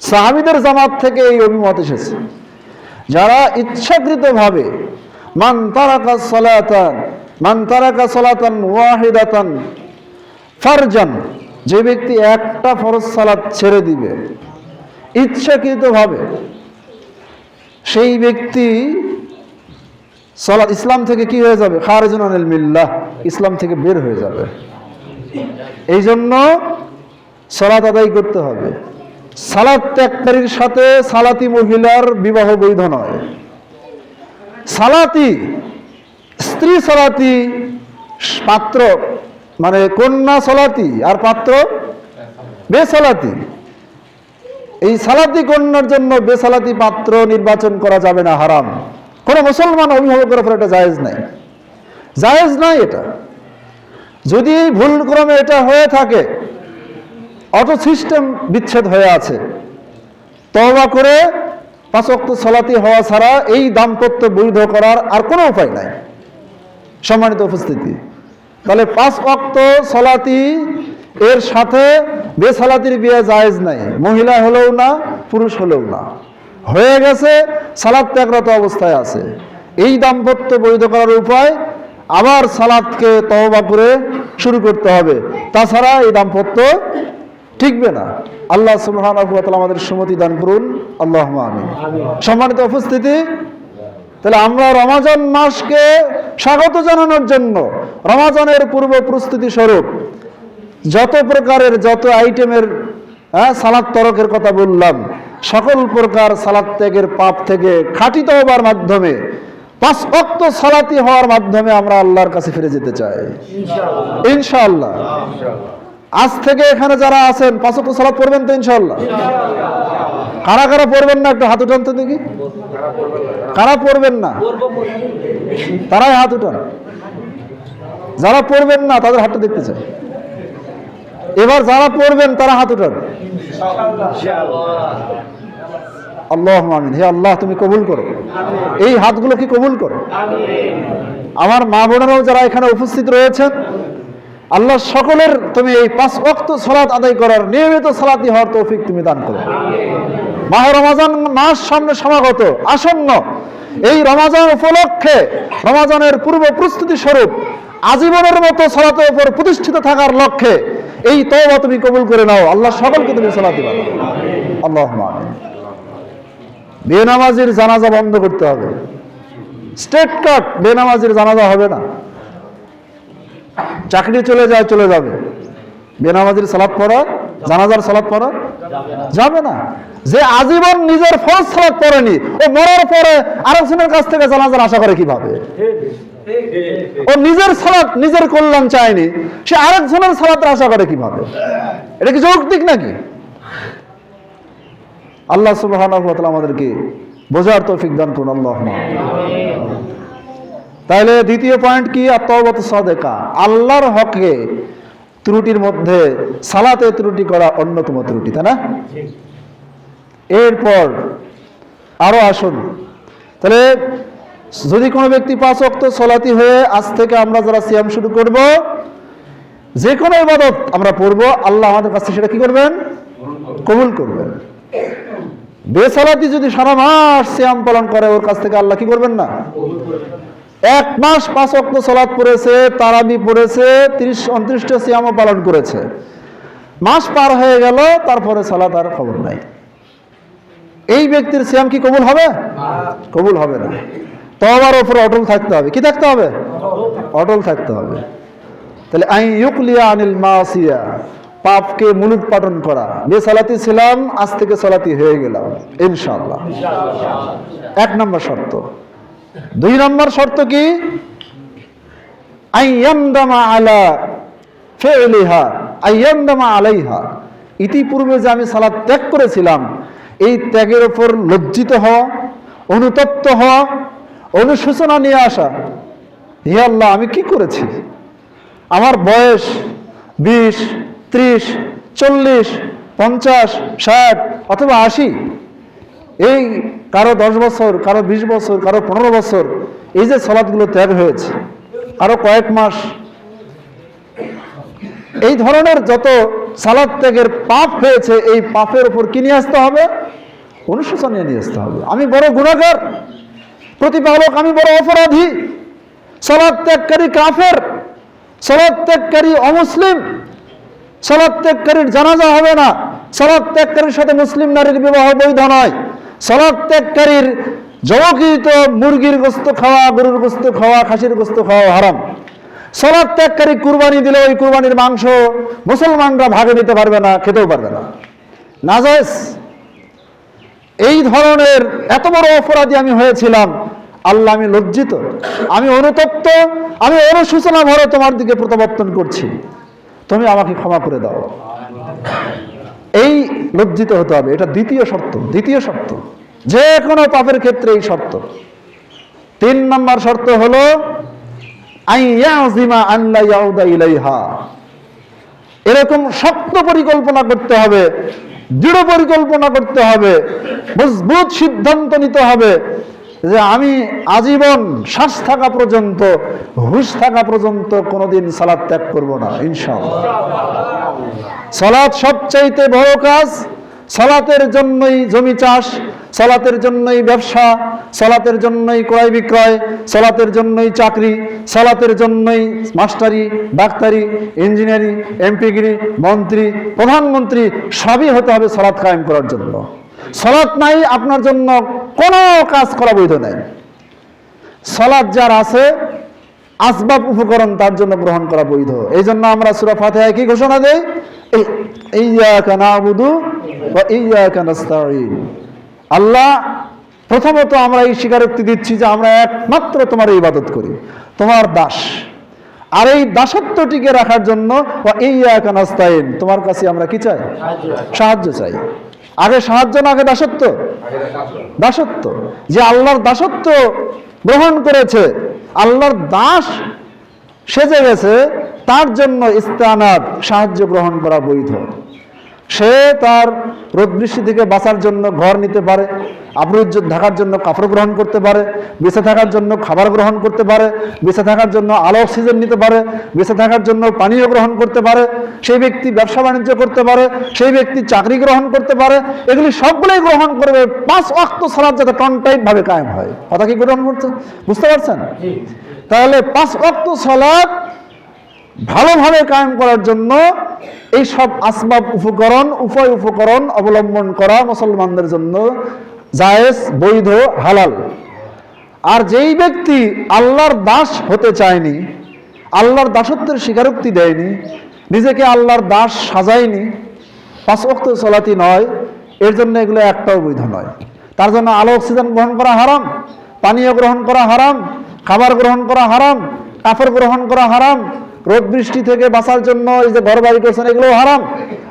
সাহাবীদের জামাত থেকে এই অভিমত এসেছে, যারা ইচ্ছাকৃতভাবে মান তারাকা সালাতান ওয়াহিদাতান ফারজান, যে ব্যক্তি একটা ফরজ সালাত ছেড়ে দিবে ইচ্ছাকৃতভাবে, সেই ব্যক্তি সালাত ইসলাম থেকে কি হয়ে যাবে? খারিজুন আনিল মিল্লাহ, ইসলাম থেকে বের হয়ে যাবে। এই জন্য সালাত আদায় করতে হবে। সালাত ত্যাগকারীর সাথে সালাতি মহিলার বিবাহ বৈধ নয়। সালাতি স্ত্রী সালাতি, পাত্র মানে কন্যা সালাতি আর পাত্র বেসালাতি। এই সালাতি কন্যার জন্য বেসালাতি পাত্র নির্বাচন করা যাবে না, হারাম। কোন মুসলমান অভিভাবকের উপর এটা জায়েজ নাই, জায়েজ নাই এটা। যদি ভুলক্রমে এটা হয়ে থাকে, অটো সিস্টেম বিচ্ছেদ হয়ে আছে, তওবা করে 5 ওয়াক্ত সালাতি হওয়া ছাড়া এই দাম্পত্য বৈধ করার আর কোনো উপায় নাই। সম্মানিত উপস্থিতি, তাহলে 5 ওয়াক্ত সালাতি এর সাথে বেসালাতির বিয়ে জায়েজ নাই, মহিলা হলেও না পুরুষ হলেও না। হয়ে গেছে, সালাত ত্যাগরত অবস্থায় আছে, এই দাম্পত্য বৈধ করার উপায় আবার সালাতকে তওবা করে শুরু করতে হবে, তাছাড়া এই দাম্পত্য টিকবে না। আল্লাহ সুবহানাহু ওয়া তাআলা আমাদের সুমতি দান করুন, আল্লাহুম্মা আমিন। সম্মানিত উপস্থিতি, তাহলে আমরা রমজান মাসকে স্বাগত জানানোর জন্য রমজানের পূর্ব প্রস্তুতি স্বরূপ যত প্রকারের যত আইটেমের সালাত তরকের কথা বললাম, সকল প্রকার সালাত ত্যাগের পাপ থেকে খাঁটি তওবার মাধ্যমে 5 ওয়াক্ত সালাতি হওয়ার মাধ্যমে আমরা আল্লাহর কাছে ফিরে যেতে চাই ইনশাআল্লাহ। আজ থেকে এখানে যারা আছেন 5 ওয়াক্ত সালাত পড়বেন তো ইনশাআল্লাহ? কারা কারা পড়বেন না একটু হাত উঠান তো দেখি। কারা পড়বেন না তারাই হাত উঠান, যারা পড়বেন না তাদের হাতটা দেখতে চাই। এবার যারা পড়বেন তারা হাত উঠান। আল্লাহুম্মা আমিন। হে আল্লাহ, তুমি কবুল করো, এই হাতগুলো কি কবুল করো। আমার মা বোনেরাও যারা এখানে উপস্থিত রয়েছেন, আল্লাহ সকলের তুমি এই 5 ওয়াক্ত সালাত আদায় করার, নিয়মিত সালাতি হওয়ার তৌফিক তুমি দান করো। মাহ রমজান মাস সামনে সমাগত, আসন্ন, এই রমজান উপলক্ষে রমজানের পূর্ব প্রস্তুতি স্বরূপ আজীবনের মতো সালাতের উপর প্রতিষ্ঠিত থাকার লক্ষ্যে এই তওবা তুমি কবুল করে নাও। আল্লাহ সকলকে তুমি সালাতি বানাও, আল্লাহুম্মা আমিন। বেনামাজির জানাজা বন্ধ করতে হবে, স্ট্রেট কাট, বেনামাজির জানাজা হবে না। চাকরি চলে যায়, চলে যাবে, বেনামাজির সালাত পড়া, জানাজার সালাত পড়া যাবে না। যে আজীবন নিজের ফরজ সালাত পড়েনি, ও মরার পরে আরেকজনের কাছ থেকে জানাজার আশা করে কিভাবে? ও নিজের সালাত, নিজের কল্যাণ চায়নি, সে আরেকজনের সালাতের আশা করে কিভাবে? এটা কি যৌক্তিক নাকি? আল্লাহ সুবহানাহু ওয়া তাআলা আমাদেরকে বোঝার তৌফিক দান করুন, আল্লাহুম্মা। তাহলে দ্বিতীয় পয়েন্ট কি? আত-তাওবাতু সাদেকা, আল্লাহর হকে ত্রুটির মধ্যে সালাতে ত্রুটি করা অন্যতম ত্রুটি, তাই না? এরপর আরো আসুন, তাহলে যদি কোনো ব্যক্তি 5 ওয়াক্ত সালাতি হয়ে আজ থেকে আমরা যারা সিয়াম শুরু করব, যে কোনো ইবাদত আমরা পড়ব, আল্লাহ আমাদের কাছে সেটা কি করবেন? কবুল করবেন। বেসালাতি যদি সারা মাস সিয়াম পালন করে, ওর কাছ থেকে আল্লাহ কি করবেন না? 1 মাস 5 ওয়াক্ত সালাত পড়েছে, তারাবি পড়েছে, 30-29টা সিয়ামও পালন করেছে, মাস পার হয়ে গেল, তারপরে সালাত আর খবর নাই। এই ব্যক্তির সিয়াম কি কবুল হবে? কবুল হবে না। তওবার উপর অটল থাকতে হবে। কি থাকতে হবে? অটল থাকতে হবে। তাহলে আই ইউকলিয়া আনিল মাসিয়া, পাপকে মূলোৎপাটন করা। বেসালাতি ছিলাম, আজ থেকে সালাতি হয়ে গেলাম ইনশাআল্লাহ। 1 নম্বর শর্ত। 2 নম্বর শর্ত কি? আইয়ামদামা আলা ফি'লিহা আইয়ামদামা আলাইহা, ইতিপূর্বে যে আমি সালাত ত্যাগ করেছিলাম, এই ত্যাগের উপর লজ্জিত হওয়া, অনুতপ্ত হওয়া, অনুশোচনা নিয়ে আসা। হে আল্লাহ, আমি কি করেছি? আমার বয়স 20, 30, 40, 50, 60 অথবা 80, এই কারো 10 বছর, কারো 20 বছর, কারো 15 বছর এই যে সালাতগুলো ত্যাগ হয়েছে, আরো কয়েক মাস, এই ধরনের যত সালাত ত্যাগের পাপ হয়েছে, এই পাপের উপর কি নিয়ে আসতে হবে? অনুশোচনা নিয়ে আসতে হবে। আমি বড় গুনাহগার, প্রতিপালক আমি বড় অপরাধী, সালাত ত্যাগকারী কাফের, সালাত ত্যাগকারী অমুসলিম, সালাত ত্যাগকারীর জানাজা হবে না, সালাত ত্যাগকারীর সাথে মুসলিম নারীর বিবাহ বৈধ নয়, সালাত ত্যাগকারীর জবাকৃত মুরগির গোশত খাওয়া, গরুর গোশত খাওয়া, খাসির গোশত খাওয়া হারাম, সালাত ত্যাগকারী কুরবানি দিলে ওই কুরবানির মাংস মুসলমানরা ভাগে নিতে পারবে না, খেতেও পারবে না, নাজায়েজ। এই ধরনের এত বড় অপরাধী আমি হয়েছিলাম, আল্লাহ আমি লজ্জিত, আমি অনুতপ্ত, আমি অনুশোচনা ভরে তোমার দিকে প্রত্যাবর্তন করছি, তুমি আমাকে ক্ষমা করে দাও। এই লজ্জিত হতে হবে, এটা দ্বিতীয় শর্ত। দ্বিতীয় শর্ত যে কোনো পাপের ক্ষেত্রে এই শর্ত। 3 নম্বর শর্ত হলো আইয়াযিমা আল্লা ইয়াউদা ইলাইহা, এরকম শক্ত পরিকল্পনা করতে হবে, দৃঢ় পরিকল্পনা করতে হবে, মজবুত সিদ্ধান্ত নিতে হবে যে আমি আজীবন শ্বাস থাকা পর্যন্ত, হুঁশ থাকা পর্যন্ত কোনোদিন সালাত ত্যাগ করব না ইনশাআল্লাহ। সালাত সবচাইতে বড় কাজ। সালাতের জন্যই জমি চাষ, সালাতের জন্যই ব্যবসা, সালাতের জন্যই ক্রয় বিক্রয়, সালাতের জন্যই চাকরি, সালাতের জন্যই মাস্টারি, ডাক্তারি, ইঞ্জিনিয়ারিং, এমপিগিরি, মন্ত্রী, প্রধানমন্ত্রী, সবই হতে হবে সালাত কায়েম করার জন্য। সালাত নাই, আপনার জন্য কোনো কাজ করা বৈধ নাই। সালাত যার আছে, আসবাব উপকরণ তার জন্য গ্রহণ করা বৈধ। এই জন্য আমরা সূরা ফাতিহায় কি ঘোষণা দেই? ইয়্যাকা না'বুদু ওয়া ইয়্যাকা নাস্তাঈন। আল্লাহ, প্রথমত আমরা এই স্বীকারোক্তি দিচ্ছি যে আমরা একমাত্র তোমার ইবাদত করি, তোমার দাস। আর এই দাসত্ব টিকে রাখার জন্য ওয়া ইয়্যাকা নাস্তাঈন, তোমার কাছে আমরা কি চাই? সাহায্য চাই। আগে সাহায্য না, আগে দাসত্ব? দাসত্ব। যে আল্লাহর দাসত্ব গ্রহণ করেছে, আল্লাহর দাস সেজে গেছে, তার জন্য ইস্তেআনাত, সাহায্য গ্রহণ করা বৈধ। সে তার রোদ বৃষ্টি থেকে বাঁচার জন্য ঘর নিতে পারে, আবরুজ্জত ঢাকার জন্য কাপড় গ্রহণ করতে পারে, বেঁচে থাকার জন্য খাবার গ্রহণ করতে পারে, বেঁচে থাকার জন্য আলো অক্সিজেন নিতে পারে, বেঁচে থাকার জন্য পানীয় গ্রহণ করতে পারে, সেই ব্যক্তি ব্যবসা বাণিজ্য করতে পারে, সেই ব্যক্তি চাকরি গ্রহণ করতে পারে, এগুলি সবগুলোই গ্রহণ করবে 5 ওয়াক্ত সালাত যাতে কন্টাইট ভাবে কায়েম হয়। কথা কি গ্রহণ করছে? বুঝতে পারছেন? তাহলে 5 ওয়াক্ত সালাত ভালোভাবে কায়েম করার জন্য এই সব আসবাব উপকরণ, উপায় উপকরণ অবলম্বন করা মুসলমানদের জন্য জায়েজ, বৈধ, হালাল। আর যেই ব্যক্তি আল্লাহর দাস হতে চায়নি, আল্লাহর দাসত্বের স্বীকারোক্তি দেয়নি, নিজেকে আল্লাহর দাস সাজায়নি, 5 ওয়াক্ত সালাতই নয়, এর জন্য এগুলো একটাও বৈধ নয়। তার জন্য আলো অক্সিজেন গ্রহণ করা হারাম, পানীয় গ্রহণ করা হারাম, খাবার গ্রহণ করা হারাম, কাপড় গ্রহণ করা হারাম, রোদ বৃষ্টি থেকে বাঁচার জন্য এই যে ঘর বাড়ি করছেন, এগুলো হারাম।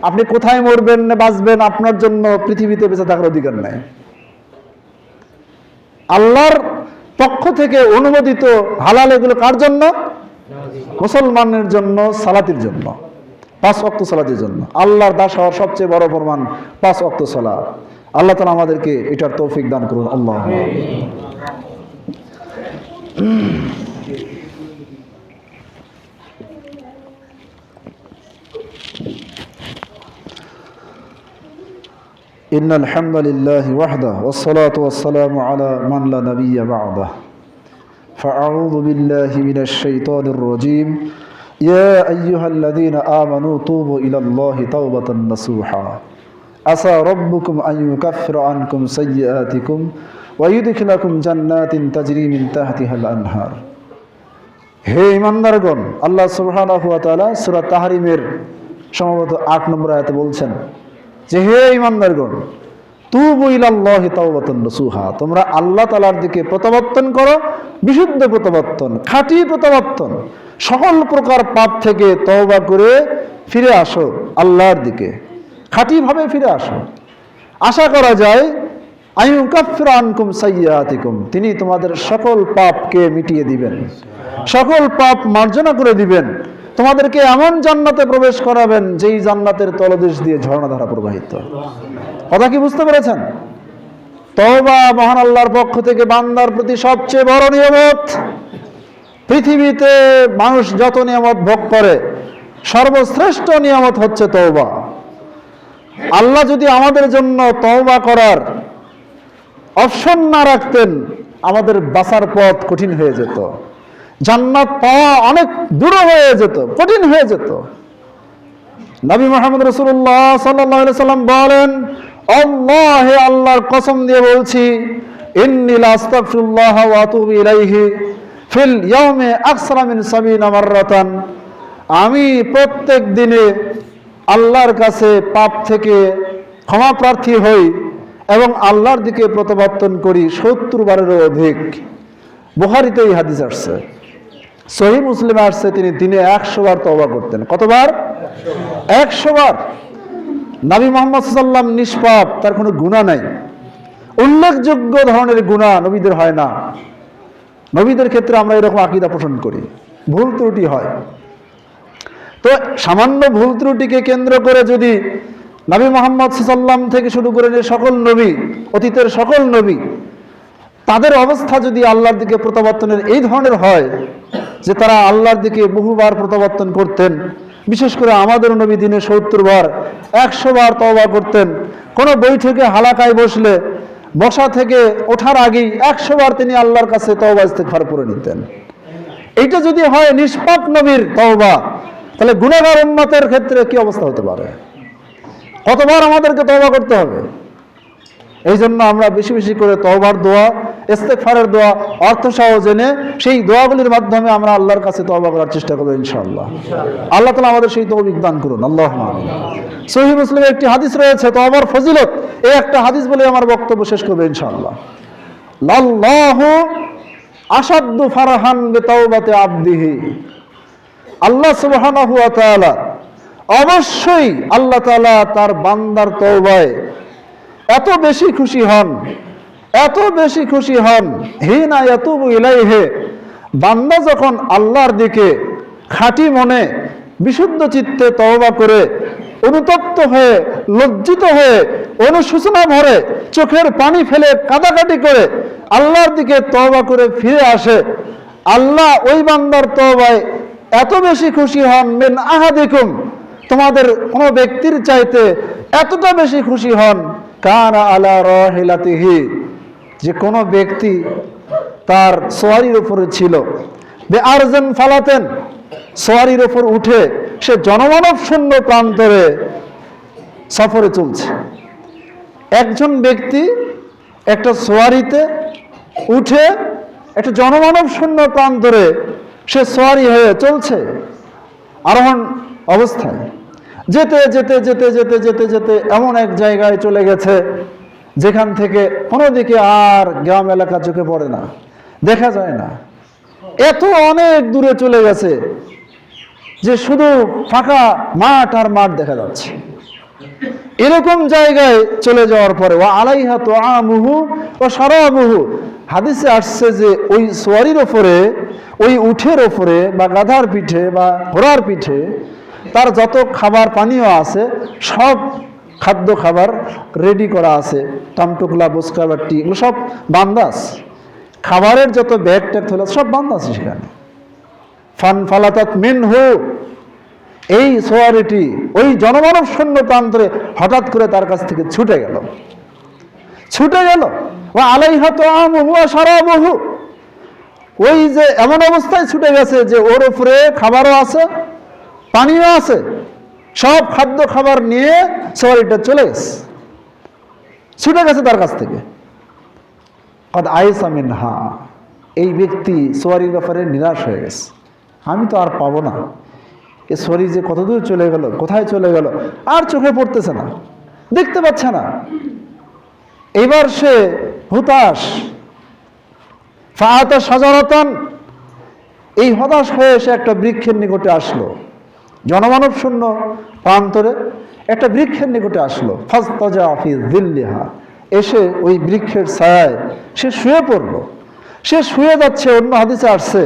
আপনি কোথায় মরবেন না বাঁচবেন, আপনার জন্য পৃথিবীতে বেঁচে থাকার অধিকার নাই। আল্লাহর পক্ষ থেকে অনুমোদিত হালাল এগুলো কার জন্য? মুসলমানের জন্য, সালাতের জন্য, 5 ওয়াক্ত সালাতের জন্য। আল্লাহর দাস হওয়ার সবচেয়ে বড় প্রমাণ 5 ওয়াক্ত সালাত। আল্লাহ তাআলা আমাদেরকে এটার তৌফিক দান করুন। আল্লাহ। إن الحمد لله وحده والصلاة والسلام على من لا نبي بعده فأعوذ بالله من الشيطان الرجيم يا أيها الذين آمنوا توبوا إلى الله توبة نصوحا عسى ربكم أن يكفر عنكم سيئاتكم ويدخلكم جنات تجري من تحتها الأنهار হে ইমানদারগণ, আল্লাহ সুবহানাহু ওয়া তাআলা সূরা তাহরিমের সম্ভবত ৮ নম্বর আয়াতে বলছেন যে হে ইমানদারগণ, তুবু ইলাল্লাহি তাওবাতান নাসুহা, তোমরা আল্লাহ তাআলার দিকে প্রত্যাবর্তন করো, বিশুদ্ধ প্রত্যাবর্তন, খাঁটি প্রত্যাবর্তন, সকল প্রকার পাপ থেকে তওবা করে ফিরে আসো আল্লাহর দিকে, খাঁটিভাবে ফিরে আসো। আশা করা যায় আইয়ুকাফিরু আনকুম সাইয়্যাতিকুম, তিনি তোমাদের সকল পাপকে মিটিয়ে দিবেন, সকল পাপ মার্জনা করে দিবেন, তোমাদেরকে এমন জান্নাতে প্রবেশ করাবেন যেই জান্নাতের তলদেশ দিয়ে ঝর্ণাধারা প্রবাহিত। কথা কি বুঝতে পেরেছেন? তওবা মহান আল্লাহর পক্ষ থেকে বান্দার প্রতি সবচেয়ে বড় নিয়ামত। পৃথিবীতে মানুষ যত নিয়ামত ভোগ করে সর্বশ্রেষ্ঠ নিয়ামত হচ্ছে তওবা। আল্লাহ যদি আমাদের জন্য তওবা করার অপশন না রাখতেন, আমাদের বাঁচার পথ কঠিন হয়ে যেত, জান্নাত পাওয়া অনেক দূর হয়ে যেত, কঠিন হয়ে যেত। নবী মুহাম্মদ রাসূলুল্লাহ সাল্লাল্লাহু আলাইহি সাল্লাম বলেন, আল্লাহে, আল্লাহর কসম দিয়ে বলছি, ইন্নী লা আস্তাগফিরুল্লাহ ওয়া আতুবু ইলাইহি ফিল ইয়াউমি আকসারা মিন ৭০ মাররাতান, আমি প্রত্যেক দিনে আল্লাহর কাছে পাপ থেকে ক্ষমা প্রার্থী হই এবং আল্লাহর দিকে প্রত্যাবর্তন করি ৭০ বারেরও অধিক। বুখারীতে এই হাদিস আসছে, সহিহ মুসলিমে আসছে তিনি দিনে ১০০ বার তওবা করতেন। কতবার? ১০০ বার। নবী মুহাম্মদ সাল্লাল্লাহু আলাইহি ওয়াসাল্লাম নিষ্পাপ, তার কোনো গুনাহ নাই। উল্লেখযোগ্য ধরনের গুনাহ নবীদের হয় না। নবীদের ক্ষেত্রে আমরা এরকম আকীদা পোষণ করি, ভুল ত্রুটি হয়। তো সামান্য ভুল ত্রুটিকে কেন্দ্র করে যদি নবী মুহাম্মদ সাল্লাল্লাহু আলাইহি ওয়াসাল্লাম থেকে শুরু করে সকল নবী, অতীতের সকল নবী, তাদের অবস্থা যদি আল্লাহর দিকে প্রত্যাবর্তনের এই ধরনের হয় যে তারা আল্লাহর দিকে বহুবার প্রত্যাবর্তন করতেন, বিশেষ করে আমাদের নবী দিনে ৭০ বার, ১০০ বার তওবা করতেন। কোনো বৈঠকে হালাকায় বসলে বসা থেকে ওঠার আগেই ১০০ বার তিনি আল্লাহর কাছে তওবা ইস্তিগফার করে নিতেন। এইটা যদি হয় নিষ্পাপ নবীর তওবা, তাহলে গুনাহগার উম্মতের ক্ষেত্রে কি অবস্থা হতে পারে? কতবার আমাদেরকে তওবা করতে হবে? এই জন্য আমরা বেশি বেশি করে তওবার দোয়া, ইস্তিগফারের দোয়া অর্থ সহ জেনে সেই দোয়াগুলির মাধ্যমে আমরা আল্লাহর কাছে তওবা করার চেষ্টা করব ইনশাআল্লাহ। আল্লাহ তাআলা আমাদের সেই তৌফিক দান করুন, আল্লাহুম্মা আমিন। সহিহ মুসলিমে একটি হাদিস রয়েছে তওবার ফজিলত, এই একটা হাদিস বলে আমার বক্তব্য শেষ করব ইনশাআল্লাহ। লাল্লাহু আশাদ্দু ফারহান বিতাওবাতি আবদিহি, আল্লাহ সুবহানাহু ওয়া তাআলা অবশ্যই আল্লাহ তাআলা তার বান্দার তওবায় এত বেশি খুশি হন, এত বেশি খুশি হন, হিনা ইয়াতুবু ইলাইহি, বান্দা যখন আল্লাহর দিকে খাঁটি মনে বিশুদ্ধ চিত্তে তওবা করে, অনুতপ্ত হয়ে, লজ্জিত হয়ে, অনুশোচনা ভরে চোখের পানি ফেলে কাঁদাকাটি করে আল্লাহর দিকে তওবা করে ফিরে আসে, আল্লাহ ওই বান্দার তওবায় এত বেশি খুশি হন, মিন আহাদিকুম, তোমাদের কোনো ব্যক্তির চাইতে এতটা বেশি খুশি হন, কানা আলা রাহিলাতিহি, যে কোনো ব্যক্তি তার সোয়ারির উপরে ছিল, বেআরজান ফালাতেন, সোয়ারির উপর উঠে সে জনমানব শূন্য প্রান্তরে সফরে চলছে। একজন ব্যক্তি একটা সোয়ারিতে উঠে একটা জনমানব শূন্য প্রান্তরে সে সোয়ারি হয়ে চলছে আরোহণ অবস্থায়, যেতে যেতে যেতে যেতে যেতে যেতে এমন এক জায়গায় চলে গেছে যেখান থেকে কোনো দিকে আর গ্রাম এলাকা চোখে পড়ে না, দেখা যায় না, এত অনেক দূরে চলে গেছে যে শুধু ফাঁকা মাঠ আর মাঠ দেখা যাচ্ছে। এরকম জায়গায় চলে যাওয়ার পরে ওয়া আলাইহা তুআমুহু ওয়া শারাবুহু, হাদিসে আসছে যে ওই সোয়ারির ওপরে, ওই উঠের ওপরে বা গাধার পিঠে বা ঘোড়ার পিঠে তার যত খাবার পানীয় আছে সব খাদ্য খাবার রেডি করা আছে, টামটুকলা, বুসকা, বাটি, এগুলো সব বান্দা আছে। খাবারের যত ব্যাগ ট্যাগ হলো সব বান্দা আছে সেখানে। ফান ফালাতাত মিনহু, এই সোয়ারিটি ওই জনমানব শূন্য প্রান্তরে হঠাৎ করে তার কাছ থেকে ছুটে গেল। ওয়া আলাইহা তাআমুহু ওয়া শারাবুহু, ওই যে এমন অবস্থায় ছুটে গেছে যে ওর উপরে খাবারও আছে, পানিও আছে, সব খাদ্য খাবার নিয়ে সোয়ারিটা চলে গেছে, ছুটে গেছে তার কাছ থেকে। কদ আইসা মিনহা, এই ব্যক্তি সোয়ারির ব্যাপারে নিরাশ হয়ে গেছে, আমি তো আর পাবো না, এ সোয়ারি যে কতদূর চলে গেল, কোথায় চলে গেল, আর চোখে পড়তেছে না, দেখতে পাচ্ছে না। এবার সে হুতাশ, ফাআতা শাজারাতান, এই হতাশ হয়ে সে একটা বৃক্ষের নিকটে আসলো, জনমানব শূন্য প্রান্তরে একটা বৃক্ষের নিকটে আসলো। ফাজতাজা ফি যিল্লিহা, এসে ওই বৃক্ষের ছায়ায় সে শুয়ে পড়ল। সে শুয়ে যাচ্ছে, অন্য হাদিসে আসছে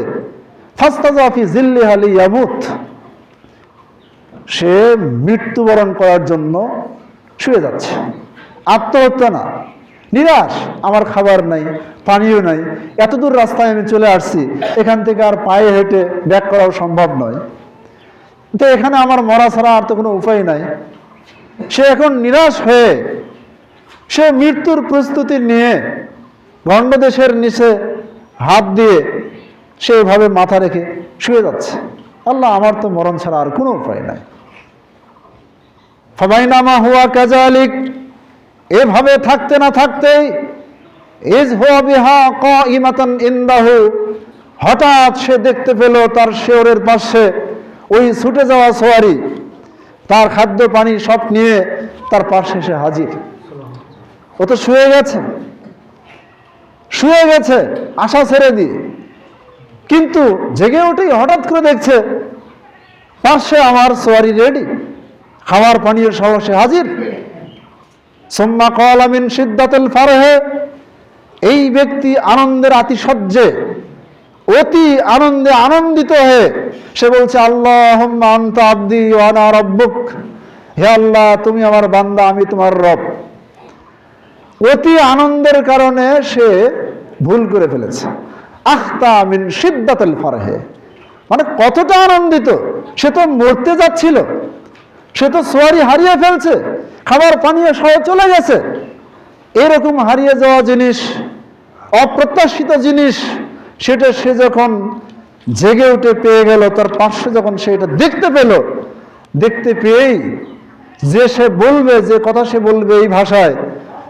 ফাজতাজা ফি যিল্লিহা লিয়ামুত, সে মৃত্যুবরণ করার জন্য শুয়ে যাচ্ছে, আত্মহত্যা না, নিরাশ, আমার খাবার নাই, পানিও নাই, এত দূর রাস্তায় আমি চলে আসছি, এখান থেকে আর পায়ে হেঁটে ব্যাক করাও সম্ভব নয়, তো এখানে আমার মরা ছাড়া আর তো কোনো উপায় নাই। সে এখন নিরাশ হয়ে সে মৃত্যুর প্রস্তুতি নিয়ে গণ্ডদেশের নিচে হাত দিয়ে সেভাবে মাথা রেখে শুয়ে যাচ্ছে, আল্লাহ আমার তো মরণ ছাড়া আর কোনো উপায় নাই। ফাবাইনামা হুয়া কাযালিক, এভাবে থাকতে না থাকতেই ইয হুয়া বিহা কাইমাতান ইনদাহু, হঠাৎ সে দেখতে পেল তার শেওরের পাশে ওই ছুটে যাওয়া সোয়ারি তার খাদ্য পানি সব নিয়ে তার পাশে সে হাজির। ও তো শুয়ে গেছে আশা ছেড়ে দিয়ে, কিন্তু জেগে উঠেই হঠাৎ করে দেখছে পাশে আমার সোয়ারি রেডি, খাবার পানীয় সহ সে হাজির। সুম্মা ক্বালা মিন শিদ্দাতিল ফারহে, এই ব্যক্তি আনন্দের আতিশয্যে অতি আনন্দে আনন্দিত হয়ে সে বলছে আল্লাহুম্মা আনতা আবদি ওয়া আনা রাব্বুক, হে আল্লাহ তুমি আমার বান্দা আমি তোমার রব। অতি আনন্দের কারণে সে ভুল করে ফেলেছে। আখতা মিন শিদ্দাতিল ফারহে, মানে কতটা আনন্দিত, সে তো মরতে যাচ্ছিল, সে তো সোয়ারি হারিয়ে ফেলছে, খাবার পানীয় সহ চলে গেছে, এরকম হারিয়ে যাওয়া জিনিস, অপ্রত্যাশিত জিনিস, সেটা সে যখন জেগে উঠে পেয়ে গেল, তার পাশে যখন সে এটা দেখতে পেল, দেখতে পেয়েই যে সে বলবে, যে কথা সে বলবে এই ভাষায়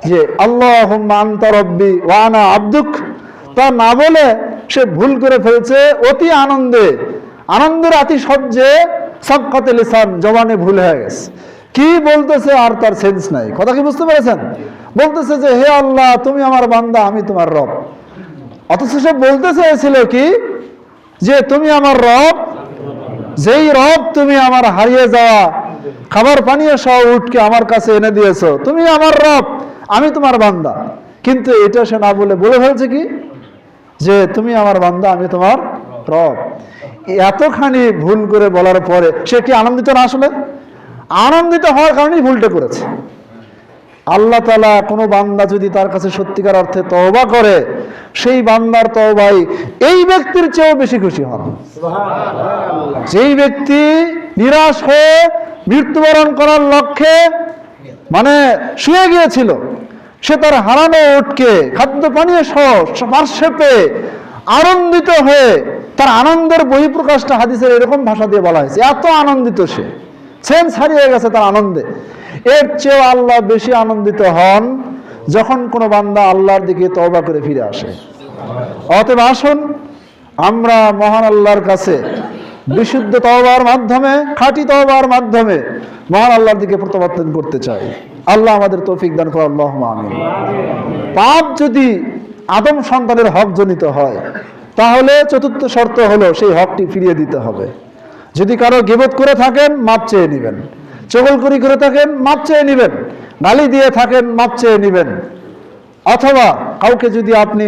যে আল্লাহুম্মা আনতা রাব্বি ওয়া আনা আবদুক, তা না বলে সে ভুল করে ফেলছে। অতি আনন্দের আতিশয্যে সাবকাতে লিসান, জবানে ভুল হয়ে গেছে, কি বলতেছে আর তার সেন্স নাই। কথা কি বুঝতে পেরেছেন? বলতেছে যে হে আল্লাহ তুমি আমার বান্দা আমি তোমার রব, অথচ সে বলতে চেয়েছিল কি যে তুমি আমার রব, যেই রব তুমি আমার হারিয়ে যাওয়া খাবার পানীয় সহ উঠকে আমার কাছে এনে দিয়েছো, তুমি আমার রব আমি তোমার বান্দা। কিন্তু এটা সে না বলে ফেলছে কি যে তুমি আমার বান্দা আমি তোমার রব। এতখানি ভুল করে বলার পরে সে কি আনন্দিত না? আসলে আনন্দিত হওয়ার কারণেই ভুলটা করেছে। আল্লাহ তাআলা কোনো বান্দা যদি তার কাছে সত্যিকার অর্থে তওবা করে, সেই বান্দার তওবায় এই ব্যক্তির চেয়েও বেশি খুশি হন। যেই ব্যক্তি নিরাশ হয়ে মৃত্যুবরণ করার লক্ষ্যে মানে শুয়ে গিয়েছিল, সে তার হারানো উটকে খাদ্য পানীয় সহ পার্শ্বে পেয়ে আনন্দিত হয়ে, তার আনন্দের বহিঃপ্রকাশটা হাদিসের এরকম ভাষা দিয়ে বলা হয়েছে, এত আনন্দিত সে, সেন্স হারিয়ে গেছে তার আনন্দে। এর চেয়েও আল্লাহ বেশি আনন্দিত হন যখন কোনো বান্দা আল্লাহর দিকে তওবা করে ফিরে আসে। অতএব আসুন আমরা মহান আল্লাহর কাছে বিশুদ্ধ তওবার মাধ্যমে, খাঁটি তওবার মাধ্যমে মহান আল্লাহর দিকে প্রত্যাবর্তন করতে চাই। আল্লাহ আমাদের তৌফিক দান করুন, আল্লাহুম্মা আমিন। পাপ যদি আদম সন্তানের হক জনিত হয়, তাহলে চতুর্থ শর্ত হলো সেই হকটি ফিরিয়ে দিতে হবে। যদি কারো গীবত করে থাকেন মাপ চেয়ে নেবেন, চগলখড়ি করে থাকেন মাপ চেয়ে নেবেন, গালি দিয়ে থাকেন মাপ চেয়ে নেবেন, অথবা কাউকে যদি আপনি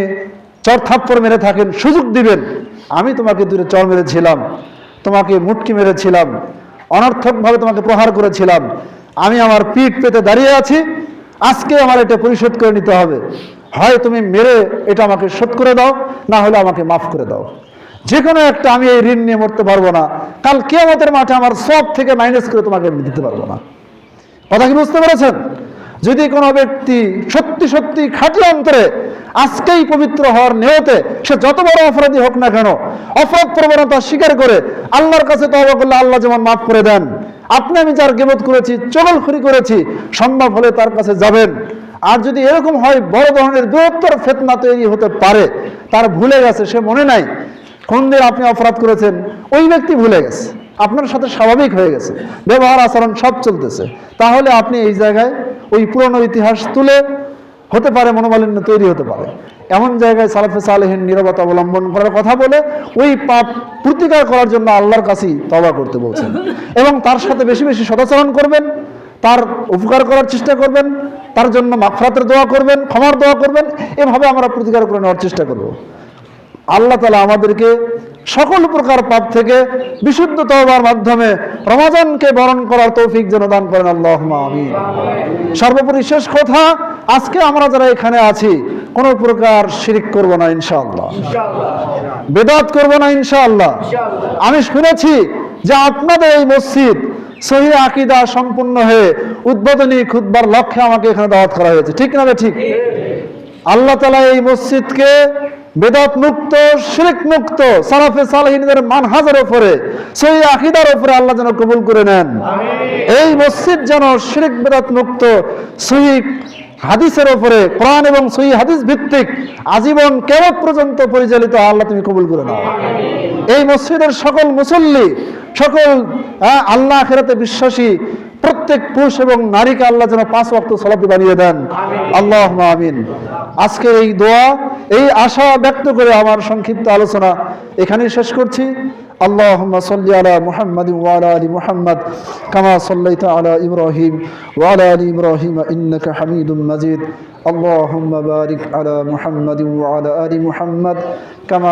চর থাপ্পড় মেরে থাকেন সুযোগ দিবেন, আমি তোমাকে দূরে চর মেরেছিলাম, তোমাকে মুটকি মেরেছিলাম, অনর্থকভাবে তোমাকে প্রহার করেছিলাম, আমি আমার পিঠ পেতে দাঁড়িয়ে আছি, আজকে আমার এটা পরিশোধ করে নিতে হবে, হয় তুমি মেরে এটা আমাকে শোধ করে দাও, না হলে আমাকে মাফ করে দাও। যে কোনো একটা, আমি এই ঋণ নিয়ে মরতে পারবো না, কাল কিয়ামতের মাঠে আমার সব থেকে মাইনাস করে তোমাকে আমি দিতে পারবো না। কথা কি বুঝতে পেরেছেন? যদি কোনো ব্যক্তি সত্যি সত্যি খাঁটি অন্তরে আজকেই পবিত্র হওয়ার নিয়তে সে যত বড় অপরাধী হোক না কেন, অপরাধ প্রবণতা স্বীকার করে আল্লাহর কাছে তওবা করলে আল্লাহ যেমন মাফ করে দেন, আপনি আমি যার গীবত করেছি, চগলখড়ি করেছি, সম্ভব হলে তার কাছে যাবেন। আর যদি এরকম হয় বড় ধরনের বৃহত্তর ফিতনা তৈরি হতে পারে, তার ভুলে গেছে, সে মনে নাই কোন দিন আপনি অপরাধ করেছেন, ওই ব্যক্তি ভুলে গেছে, আপনার সাথে স্বাভাবিক হয়ে গেছে, ব্যবহার আচরণ সব চলতেছে, তাহলে আপনি এই জায়গায় ওই পুরনো ইতিহাস তুলে হতে পারে মনোমালিন্য তৈরি হতে পারে, এমন জায়গায় সালাফে সালেহিন নীরবতা অবলম্বন করার কথা বলে ওই পাপ প্রতিকার করার জন্য আল্লাহর কাছেই তওবা করতে বলছেন, এবং তার সাথে বেশি বেশি সদাচরণ করবেন, তার উপকার করার চেষ্টা করবেন, তার জন্য মাগফিরাতের দোয়া করবেন, ক্ষমার দোয়া করবেন, এভাবে আমরা প্রতিকার করে নেওয়ার চেষ্টা করব। আল্লাহ তাআলা আমাদেরকে সকল প্রকার পাপ থেকে বিশুদ্ধ তওবার মাধ্যমে রমজানকে বরণ করার তৌফিক যেন দান করেন, আল্লাহুম্মা আমিন। সর্বোপরি শেষ কথা, আজকে আমরা যারা এখানে আছি কোনো প্রকার শিরক করব না ইনশাআল্লাহ, বেদাত করব না ইনশাআল্লাহ। আমি শুনেছি যে আপনাদের এই মসজিদ সহিহ আকীদা সম্পূর্ণ হয়ে উদ্বোধনী খুতবার লক্ষ্যে আমাকে এখানে দাওয়াত করা হয়েছে, ঠিক না? ঠিক। আল্লাহ তাআলা এই মসজিদকে বেদাত মুক্ত, শিরক মুক্ত, সালাফে সালেহিনদের মানহাজের উপরে, সহিহ আকীদার উপরে আল্লাহ যেন কবুল করে নেন। এই মসজিদ যেন শিরক বেদাত মুক্ত, সহিহ হাদিসের উপরে, কোরআন এবং সহিহ হাদিস ভিত্তিক আজীবন কিয়ামত পর্যন্ত পরিচালিত আল্লাহ তুমি কবুল করে নাও। এই মসজিদের সকল মুসল্লি, সকল আল্লাহ আখিরাতে বিশ্বাসী প্রত্যেক পুরুষ এবং নারীকে আল্লাহ যেন 5 ওয়াক্ত সালাত বানিয়ে দেন, আল্লাহুম্মা আমিন। আজকে এই দোয়া, এই আশা ব্যক্ত করে আমার সংক্ষিপ্ত আলোচনা এখানেই শেষ করছি। আল্লাহুম্মা সাল্লি আলা মুহাম্মাদিন ওয়া আলা আলি মুহাম্মাদ কামা সাল্লাইতা আলা ইব্রাহিম ওয়া আলা আলি ইব্রাহিম ইন্নাকা হামিদুম মাজিদ। আল্লাহুম্মা বারিক আলা মুহাম্মাদিন ওয়া আলা আলি মুহাম্মাদ কামা